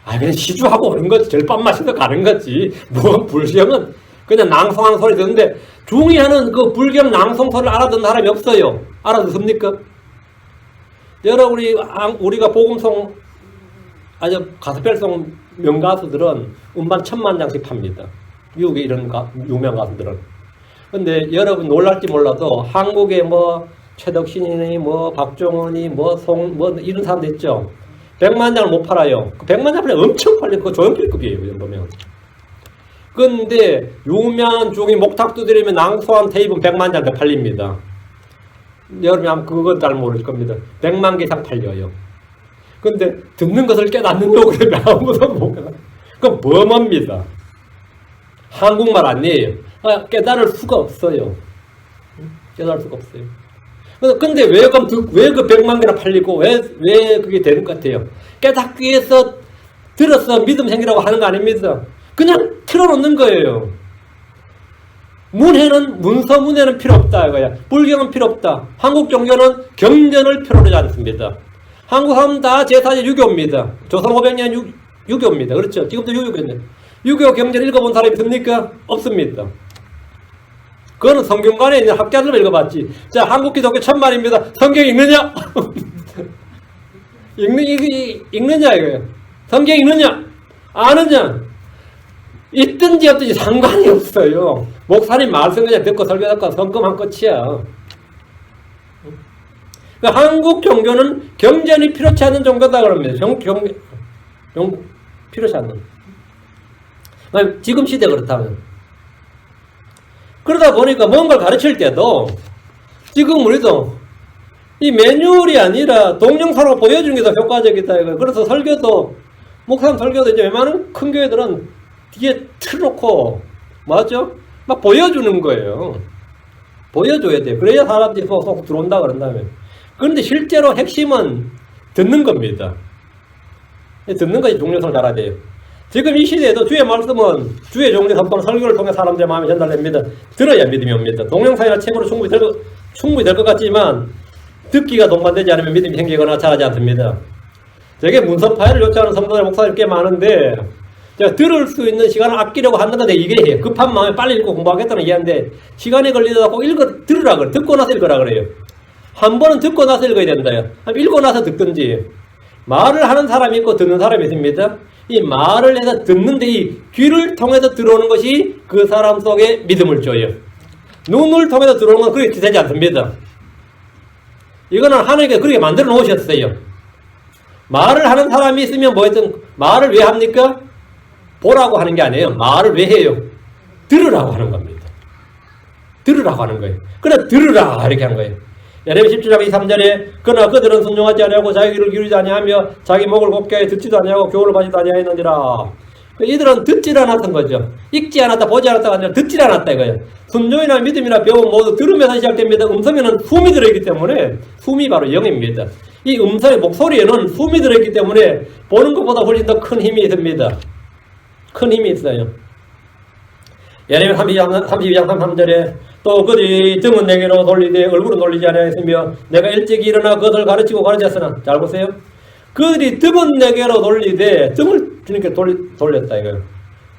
그냥 시주하고 오는 거지. 절밥 마시러 가는 거지. 뭐, 불경은 그냥 낭송하는 소리 듣는데, 중의하는 그 불경 낭송 소리를 알아듣는 사람이 없어요. 알아듣습니까? 여러분이 우리가 복음송 아주 가스펠송 명가수들은 음반 1000만 장씩 팝니다. 미국의 이런 유명 가수들은. 근데 여러분 놀랄지 몰라도 한국에 뭐 최덕신이니 뭐 박종원이 뭐 이런 사람들 있죠. 100만 장을 못 팔아요. 그 100만 장 팔면 엄청 팔리고 그거 조용필급이에요. 이 정도면. 근데 유명한 중에 목탁 두드리면 낭소한 테이프는 100만 장 더 팔립니다. 여러분이 아마 그건 잘 모를 겁니다. 100만 개 이상 팔려요. 근데 듣는 것을 깨닫는다고 그러면 아무도 못 깨닫아요. 그건 범어입니다. 한국말 아니에요. 깨달을 수가 없어요. 깨달을 수가 없어요. 근데 왜 그 100만 개나 팔리고 왜 그게 되는 것 같아요? 깨닫기 위해서 들어서 믿음 생기라고 하는 거 아닙니다. 그냥 틀어놓는 거예요. 문서문에는 필요 없다 이거야. 불경은 필요 없다. 한국 종교는 경전을 필요로 하지 않습니다. 한국 사람은 다 제4제 유교입니다. 조선 500년 유교입니다. 그렇죠? 지금도 유교겠네. 유교 경전 읽어본 사람이 있습니까? 없습니다. 그거는 성경관에 있는 학자들만 읽어봤지. 자, 한국 기독교 천만입니다. 성경 읽느냐? 읽느냐 이거예요. 성경 읽느냐? 아느냐? 있든지 없든지 상관이 없어요. 목사님 말씀 그냥 듣고 설교 듣고 성금한 끝이야. 그러니까 한국 종교는 경전이 필요치 않는 종교다 그럽니다. 필요치 않는. 지금 시대 그렇다면. 그러다 보니까 뭔가를 가르칠 때도 지금 우리도 이 매뉴얼이 아니라 동영상으로 보여주는 게 더 효과적이다 이거예요. 그래서 설교도 목사님 설교도 이제 웬만한 큰 교회들은 뒤에 틀어놓고 맞죠? 막 보여주는 거예요. 보여줘야 돼. 그래야 사람들이 쏙 들어온다 그런다며. 그런데 실제로 핵심은 듣는 겁니다. 듣는 것이 종교성을 잘해야 돼요. 지금 이 시대에도 주의 말씀은 주의 종교 선포는 설교를 통해 사람들의 마음에 전달됩니다. 들어야 믿음이 옵니다. 동영상이나 책으로 충분히 될 것 같지만 듣기가 동반되지 않으면 믿음이 생기거나 잘하지 않습니다. 되게 문서 파일을 요청하는 성도들 목사님 꽤 많은데 제가 들을 수 있는 시간을 아끼려고 하는 건데 이게 해요. 급한 마음에 빨리 읽고 공부하겠다는 이해인데 시간이 걸리다 꼭 들으라 그래. 듣고 나서 읽으라 그래요. 한 번은 듣고 나서 읽어야 된다요. 읽고 나서 듣든지. 말을 하는 사람이 있고 듣는 사람이 있습니다. 이 말을 해서 듣는데 이 귀를 통해서 들어오는 것이 그 사람 속에 믿음을 줘요. 눈을 통해서 들어오는 건 그렇게 되지 않습니다. 이거는 하나님께서 그렇게 만들어 놓으셨어요. 말을 하는 사람이 있으면 뭐였든 말을 왜 합니까? 보라고 하는 게 아니에요. 말을 왜 해요? 들으라고 하는 겁니다. 들으라고 하는 거예요. 그래 들으라 이렇게 하는 거예요. 예레미야 17장 23절에 그러나 그들은 순종하지 아니하고 자기 귀를 기울이지 아니하며 자기 목을 곱게 하여 듣지도 아니하고 교훈을 받지도 아니하였느니라. 이들은 듣질 않았던 거죠. 읽지 않았다 보지 않았다가 아니라 듣질 않았다 이거예요. 순종이나 믿음이나 배움 모두 들으면서 시작됩니다. 음성에는 숨이 들어있기 때문에 숨이 바로 영입니다. 이 음성의 목소리에는 숨이 들어있기 때문에 보는 것보다 훨씬 더 큰 힘이 있습니다. 큰 힘이 있어요. 예레미야 32장 33절에 또 그들이 등은 내게로 돌리되 얼굴은 돌리지 아니하였으며 내가 일찍이 일어나 그것을 가르치고 가르쳤으나 잘 보세요. 그들이 등은 내게로 돌리되 등을 주님께 돌렸다 이거예요.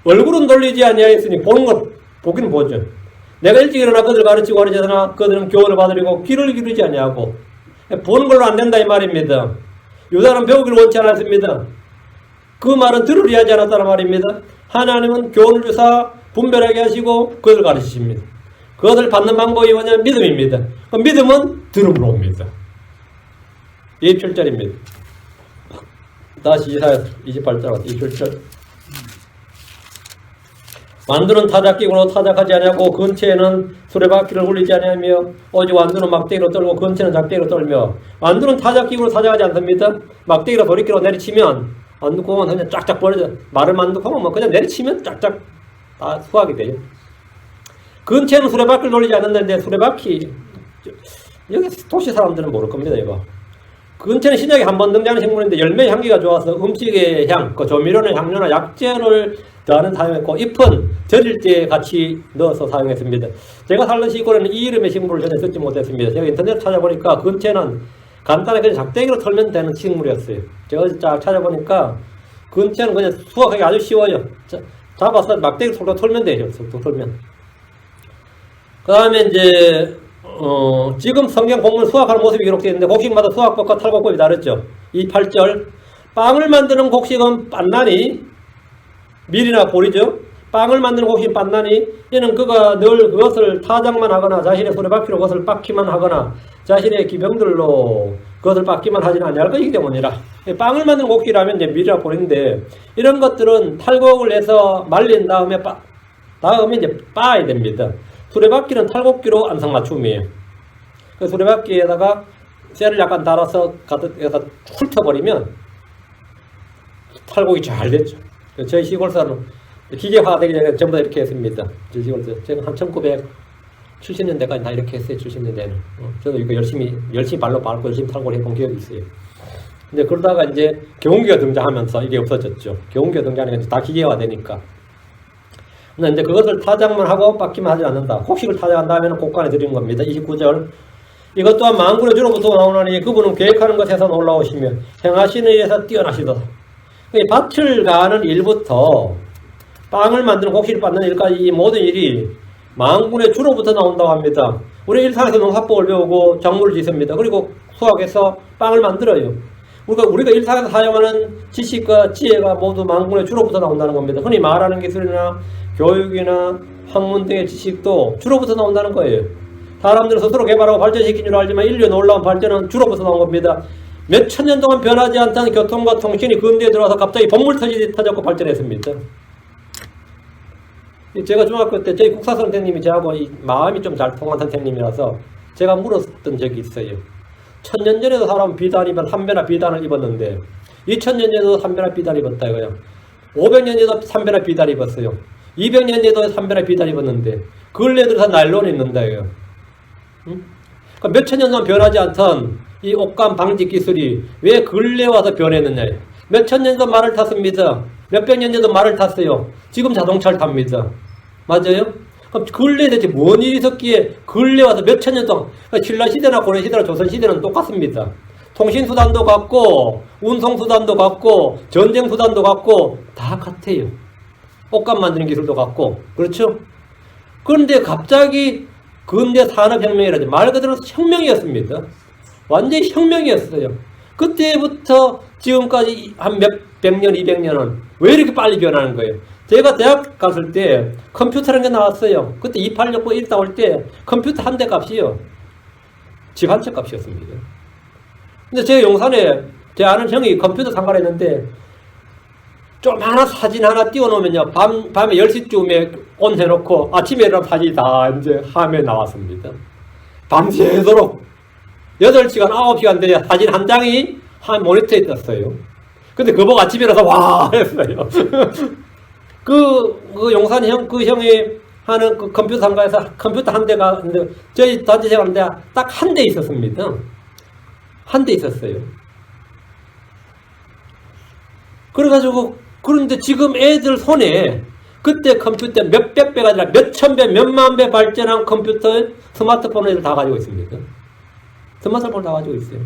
얼굴은 돌리지 아니하였으니 보기는 보죠. 내가 일찍 일어나 그들을 가르치고 가르쳤으나 그들은 교훈을 받으려고 귀를 기르지 아니하고 보는 걸로 안 된다 이 말입니다. 유다는 배우기를 원치 않았습니다. 그 말은 들으려 하지 않았다는 말입니다. 하나님은 교훈을 주사 분별하게 하시고 그것을 가르치십니다. 그것을 받는 방법이 뭐냐면 믿음입니다. 그 믿음은 들음으로 옵니다. 27절입니다. 다시 이사야 28절 27절. 완두는 타작기구로 타작하지 아니하고 근처에는 수레바퀴를 굴리지 아니하며 오직 완두는 막대기로 떨고 근처는 작대기로 떨며 완두는 타작기구로 타작하지 않습니다. 막대기로 도리끼로 내리치면 완두콩은 그냥 쫙쫙 벌어져. 마를 만두콩은 뭐 그냥 내리치면 쫙쫙 다 수확이 돼요. 근처에는 수레바퀴를 돌리지 않는다는데 수레바퀴 여기 도시 사람들은 모를 겁니다. 이거 근처는 신약에 한 번 등장하는 식물인데 열매 향기가 좋아서 음식의 향, 그 조미료나 향료나 약재를 더하는 사용했고 잎은 절일 때 같이 넣어서 사용했습니다. 제가 살던 시골에는 이 이름의 식물을 전혀 듣지 못했습니다. 제가 인터넷 찾아보니까 근처는 간단하게 작대기로 털면 되는 식물이었어요. 제가 쫙 찾아보니까 근처는 그냥 수확하기 아주 쉬워요. 잡아서 막대기로 털면 되죠. 털면. 그 다음에 이제 지금 성경 본문 수확하는 모습이 기록되어 있는데 곡식마다 수확법과 탈곡법이 다르죠. 이 8절 빵을 만드는 곡식은 빤나니 밀이나 보리죠. 빵을 만드는 곡식은 빤나니 이는 그가 늘 그것을 타작만 하거나 자신의 수레바퀴로 그것을 빻기만 하거나 자신의 기병들로 그것을 빻기만 하지는 아니할 것이기 때문이라. 빵을 만드는 곡식이라면 이제 밀이나 보리인데 이런 것들은 탈곡을 해서 말린 다음에 이제 빻아야 됩니다. 수레바퀴는 탈곡기로 안성맞춤이에요. 그 수레바퀴에다가 쇠를 약간 달아서 갖다 훑어버리면 탈곡이 잘 됐죠. 저희 시골서는 기계화되기 전에 전부 다 이렇게 했습니다. 저희 시골서 제가 한 1970년대까지 다 이렇게 했어요. 70년대는. 저도 이거 열심히 발로 밟고 열심히 탈곡을 해본 기억이 있어요. 근데 그러다가 이제 경운기가 등장하면서 이게 없어졌죠. 경운기가 등장하니까 다 기계화되니까. 근데 이제 그것을 타작만 하고 빻기만 하지 않는다. 곡식을 타작한 다음에는 곡간에 들이는 겁니다. 29절. 이것 또한 만군의 주로부터 나오나니 그분은 계획하는 것에서 놀라우시며 행하시는 일에서 뛰어나시도다. 밭을 가는 일부터 빵을 만드는 곡식을 빻는 일까지 이 모든 일이 만군의 주로부터 나온다고 합니다. 우리 일상에서 농사법을 배우고 작물을 짓습니다. 그리고 수확해서 빵을 만들어요. 우리가 일상에서 사용하는 지식과 지혜가 모두 만군의 주로부터 나온다는 겁니다. 흔히 말하는 기술이나 교육이나 학문 등의 지식도 주로부터 나온다는 거예요. 사람들은 스스로 개발하고 발전시킨 줄 알지만 인류의 놀라운 발전은 주로부터 나온 겁니다. 몇 천 년 동안 변하지 않던 교통과 통신이 근대에 들어와서 갑자기 bom물 터지듯 터졌고 발전했습니다. 제가 중학교 때 저희 국사 선생님이 저하고 마음이 좀 잘 통한 선생님이라서 제가 물었던 적이 있어요. 1000년 전에도 사람은 비단 입은 삼배나 비단을 입었는데 2000년 전에도 삼배나 비단 입었다 이거야. 500년 전에도 삼배나 비단 입었어요. 200년 전에도 삼배나 비단 입었는데 근래 들어서 나일론이 입는다 이거야. 응? 그러니까 몇천 년 동안 변하지 않던 이 옷감 방지 기술이 왜 근래 와서 변했느냐. 몇천 년 전도 말을 탔습니다. 몇백 년 전도 말을 탔어요. 지금 자동차를 탑니다. 맞아요? 그럼 근래에 대체 뭔 일이 있었기에 근래 와서 몇천 년 동안 그러니까 신라시대나 고려시대나 조선시대는 똑같습니다. 통신수단도 같고 운송수단도 같고 전쟁수단도 같고 다 같아요. 옷감 만드는 기술도 같고 그렇죠? 그런데 갑자기 근대 산업혁명이라든지 말 그대로 혁명이었습니다. 완전히 혁명이었어요. 그때부터 지금까지 한 몇백 년, 200년은 왜 이렇게 빨리 변하는 거예요? 제가 대학 갔을 때 컴퓨터라는 게 나왔어요. 그때 2869 1 나올 때 컴퓨터 한 대 값이요. 집 한 채 값이었습니다. 근데 제 용산에 제 아는 형이 컴퓨터 상가를 했는데 좀 하나 사진 하나 띄워놓으면요. 밤에 10시쯤에 온 해놓고 아침에 일어나면 사진이 다 이제 화면에 나왔습니다. 밤새도록 8시간, 9시간 돼야 사진 한 장이 한 모니터에 떴어요. 근데 그거 보고 아침에 일어나서 와! 했어요. 그 용산 형, 그 형이 하는 그 컴퓨터 상가에서 컴퓨터 한 대가, 저희 단체 생활하는데 딱 한 대 있었습니다. 한 대 있었어요. 그래가지고, 그런데 지금 애들 손에 그때 컴퓨터 몇백 배가 아니라 몇천 배, 몇만 배 발전한 컴퓨터, 스마트폰을 애들 다 가지고 있습니다. 스마트폰을 다 가지고 있어요.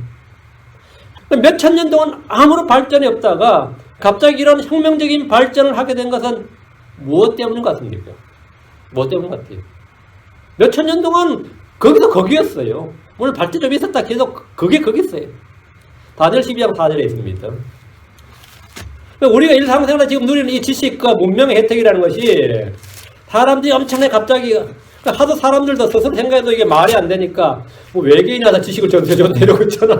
몇천 년 동안 아무런 발전이 없다가 갑자기 이런 혁명적인 발전을 하게 된 것은 무엇 때문인 것 같습니까? 무엇 때문 것 같아요? 몇천 년 동안 거기서 거기였어요. 오늘 발전 좀 있었다 계속 그게 거기였어요. 다니엘 12장 4절에 있습니다. 우리가 일상생활에 지금 누리는 이 지식과 문명의 혜택이라는 것이 사람들이 엄청나게 갑자기 하도 사람들도 스스로 생각해도 이게 말이 안 되니까 뭐 외계인이 와서 지식을 전해줬네 이러고 있잖아.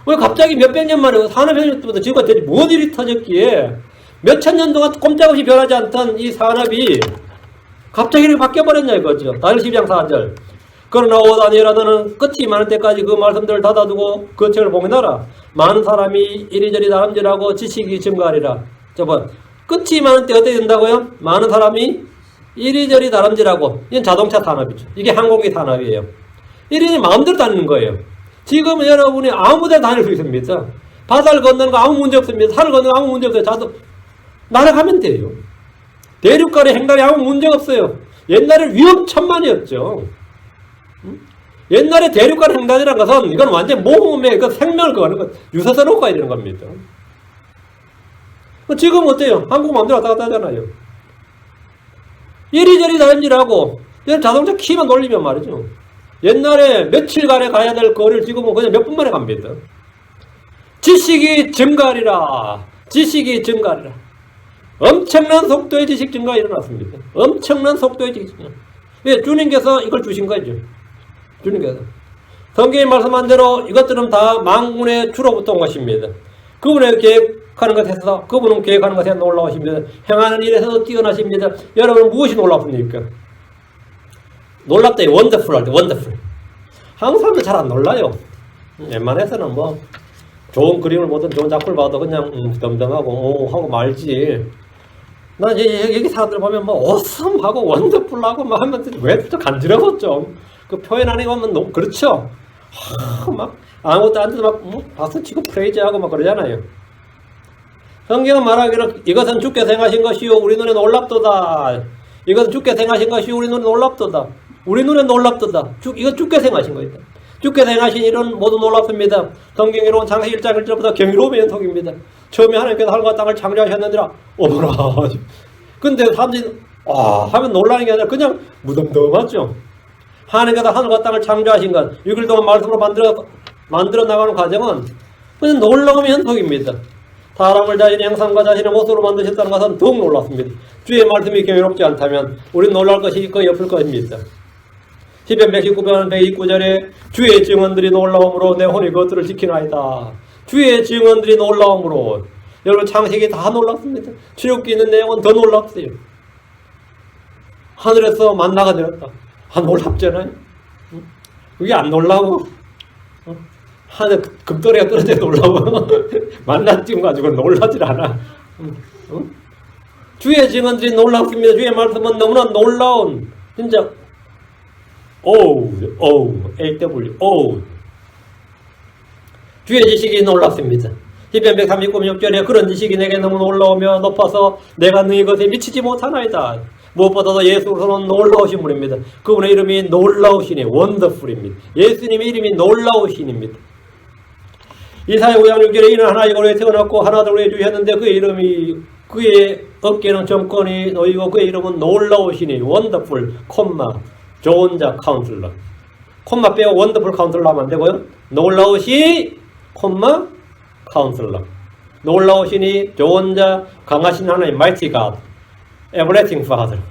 왜 갑자기 몇백 년 만에 산업혁명 때부터 지금까지 뭔 일이 터졌기에 몇천 년 동안 꼼짝없이 변하지 않던 이 산업이 갑자기 이렇게 바뀌어버렸냐 이거죠. 다니엘 12장 4절. 그러나 오 다니엘아 너는 끝이 많을 때까지 그 말씀들을 닫아두고 그 책을 봉인하라. 많은 사람이 이리저리 다름질하고 지식이 증가하리라. 저번 끝이 많을 때 어떻게 된다고요? 많은 사람이 이리저리 다름질하고 이건 자동차 산업이죠. 이게 항공기 산업이에요. 이리저리 마음대로 다니는 거예요. 지금 여러분이 아무데나 다닐 수 있습니다. 바다를 건너는 거 아무 문제 없습니다. 산을 건너는 거 아무 문제 없어요. 날아가면 돼요. 대륙간의 행달이 아무 문제가 없어요. 옛날에 위험천만이었죠. 옛날에 대륙간 횡단이라는 것은 이건 완전 모험의 그 생명을 거는 것, 유서서 놓고 가야 되는 겁니다. 지금 어때요? 한국 마음대로 왔다 갔다 하잖아요. 이리저리 다른질하고 이런 자동차 키만 돌리면 말이죠. 옛날에 며칠간에 가야 될 거리를 지금은 그냥 몇 분 만에 갑니다. 지식이 증가하리라. 지식이 증가하리라. 엄청난 속도의 지식 증가가 일어났습니다. 엄청난 속도의 지식 증가. 예, 주님께서 이걸 주신 거죠. 주님께서. 성경에 말씀한 대로 이것들은 다 만군의 주로부터 온 것입니다. 그분의 계획하는 것에서, 그분은 계획하는 것에 놀라우십니다. 행하는 일에서도 뛰어나십니다. 여러분 무엇이 놀랍습니까? 놀랍다. 원더풀 할 때, 원더풀. 한국 사람들 잘 안 놀라요. 웬만해서는 뭐 좋은 그림을 보든 좋은 작품을 봐도 그냥 덤덤하고 오 하고 말지. 난 여기 사람들 보면 뭐 어썸하고 원더풀하고 뭐 하면 왜 또 간지러워 좀. 그 표현 안에 보면 그렇죠. 막 아무것도 안 돼도 막 박수 치고 프레이즈하고 막 그러잖아요. 성경은 말하기로 이것은 주께서 행하신 것이요 우리 눈에 놀랍도다. 이것은 주께서 행하신 것이요 우리 눈에 놀랍도다. 우리 눈에 놀랍도다. 이건 주께서 행하신 거다. 주께서 행하신 일은 모두 놀랍습니다. 성경으로는 창세기 1장 1절부터 경이로움의 연속입니다. 처음에 하나님께서 하늘과 땅을 창조하셨느니라. 어머나. 근데 사람들이 하면 놀라는 게 아니라 그냥 무덤덤하죠. 하나님께서 하늘과 땅을 창조하신 것, 6일 동안 말씀으로 만들어 나가는 과정은 그냥 놀라움의 연속입니다. 사람을 자신의 형상과 자신의 모습으로 만드셨다는 것은 더욱 놀랍습니다. 주의 말씀이 경이롭지 않다면 우리는 놀랄 것이 거의 없을 것입니다. 시편 119편 129절에 주의 증언들이 놀라움으로 내 혼이 그것들을 지키나이다. 주의 증언들이 놀라움으로. 여러분 창세기 다 놀랍습니다. 출애굽기 있는 내용은 더 놀랍어요. 하늘에서 만나가 내렸다. 놀랍잖아요. 그게 안 놀라워? 하늘 금도리가 떨어져 놀라워? 만나 띄운 가지고 놀라질 않아. 주의 증언들이 놀랍습니다. 주의 말씀은 너무나 놀라운 진짜 AW 주의 지식이 놀랍습니다. 시편 139편 6절에 그런 지식이 내게 너무 놀라우며 높아서 내가 너희 것에 미치지 못하나이다. 무엇보다도 예수로서는 놀라우신 분입니다. 그분의 이름이 놀라우시니 원더풀입니다. 예수님의 이름이 놀라우신입니다. 이사야 5장 6절에 이는 하나 이고로에 태어났고 하나를 위해 주셨는데 그의 이름이 그의 어깨는 정권이 놓이고 그의 이름은 놀라우시니 원더풀 좋은 자 카운슬러. 콤마 빼고 원더풀 카운슬러 하면 안 되고요. 놀라우시 카운슬러. 놀라우시니 좋은 자 강하신 하나님 Mighty God Everlasting Father.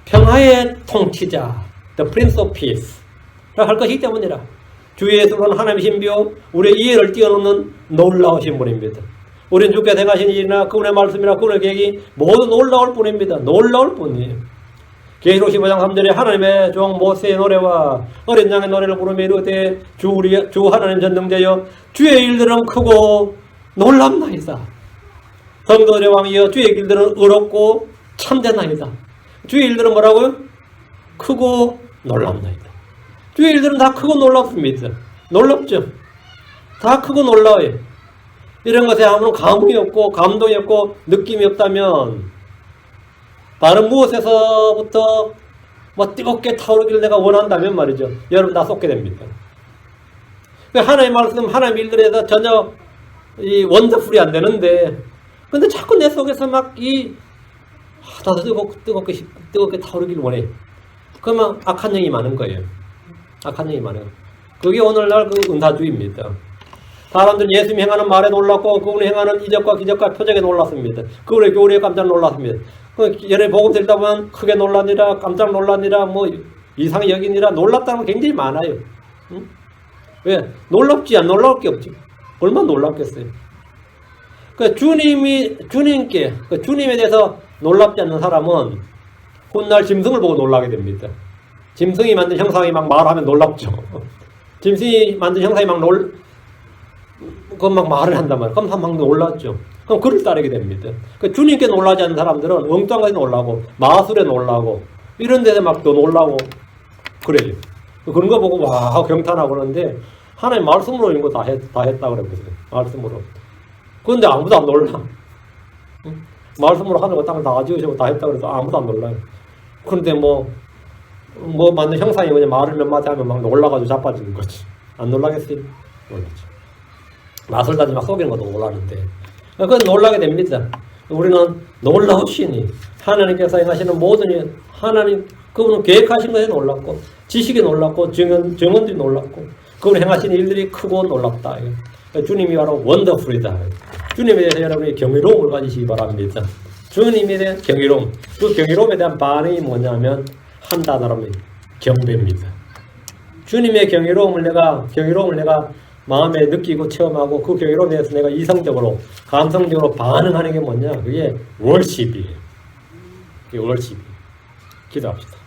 평화의 통치자 The Prince of Peace 할 것이기 때문이라. 주 예수는 하나님의 신비요 우리의 이해를 뛰어넘는 놀라우신 분입니다. 우리는 주께서 행하신 일이나 그분의 말씀이나 그분의 계획이 모두 놀라울 뿐입니다. 놀라울 뿐이에요. 계시록 15장 3절에 하나님의 종 모세의 노래와 어린 양의 노래를 부르며 이르되 주 하나님 전능자여 주의 일들은 크고 놀랍나이다. 성도들의 왕이여 주의 일들은 의롭고 참되나이다. 주의 일들은 뭐라고요? 크고 놀랍나이다. 주의 일들은 다 크고 놀랍습니다. 놀랍죠? 다 크고 놀라워요. 이런 것에 아무런 감흥이 없고 감동이 없고 느낌이 없다면 다른 무엇에서부터 뜨겁게 타오르기를 내가 원한다면 말이죠. 여러분 다 쏟게 됩니다. 하나님의 말씀, 하나님의 일들에서 전혀 이 원더풀이 안 되는데 근데 자꾸 내 속에서 다들 뜨겁게 타오르기를 원해. 그러면 악한 영이 많은 거예요. 악한 영이 많아요. 그게 오늘날 그 은사주의입니다. 사람들은 예수님이 행하는 말에 놀랐고 그분이 행하는 이적과 기적과 표적에 놀랐습니다. 그분의 교리에 깜짝 놀랐습니다. 예를 복음 들다 보면 크게 놀라니라 깜짝 놀라니라 이상히 여기니라 놀랍다는 건 굉장히 많아요. 응? 왜? 놀랍지 안 놀라울 게 없지. 얼마나 놀랍겠어요. 주님께 주님에 대해서 놀랍지 않는 사람은 훗날 짐승을 보고 놀라게 됩니다. 짐승이 만든 형상이 막 말하면 놀랍죠. 짐승이 만든 형상이 막 말을 한단 말이에요. 그럼 막 놀랐죠. 그럼 그를 따르게 됩니다. 주님께 놀라지 않는 사람들은 엉뚱한 것에 놀라고 마술에 놀라고 이런 데서 막 더 놀라고 그래요. 그런 거 보고 와 경탄하고 그러는데 하나님 말씀으로 이런 거 다 했다 그래보세요. 말씀으로. 그런데 아무도 안 놀라. 응? 말씀으로 하늘과 땅을 다 지으시고 다 했다 그래서 아무도 안 놀라요. 그런데 맞는 형상이 그냥 말을 몇 마디 하면 막 놀라가지고 자빠지는 거지. 안 놀라겠어요? 놀라죠. 마술단지 막 속이는 것도 놀라는데. 그건 놀라게 됩니다. 우리는 놀라우시니 하나님께서 행하시는 모든 일, 하나님 그분은 계획하신 것에 놀랍고 지식에 놀랍고 정언들이 놀랍고 그분이 행하신 일들이 크고 놀랍다. 주님이 바로 원더풀이다. 주님에 대해서 여러분이 경이로움을 가지시기 바랍니다. 주님에 대한 경이로움. 그 경이로움에 대한 반응이 뭐냐면 한 단어로 경배입니다. 주님의 경이로움을 내가 마음에 느끼고 체험하고 그 경이로움에 대해서 내가 이성적으로 감성적으로 반응하는 게 뭐냐? 그게 월십이에요. 그게 월십이에요. 기도합시다.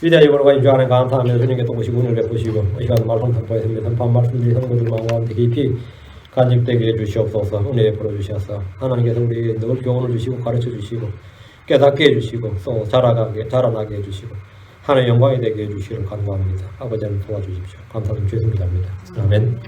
위대하게 걸어가 인주하는 감사하며 주님께 또 오시고 은혜를 베푸시고 이 시간 말씀 선포했습니다. 선포한 말씀들이 성도들 마음 가운데 깊이 간직되게 해주시옵소서. 은혜 베풀어 주시옵소서. 하나님께서 우리에게 늘 교훈을 주시고 가르쳐 주시고 깨닫게 해주시고 또 자라나게 해주시고 하나님의 영광이 되게 해주시기를 간구합니다. 아버지 하나님 도와주십시오. 감사드리며 주의 믿습니다. 아멘.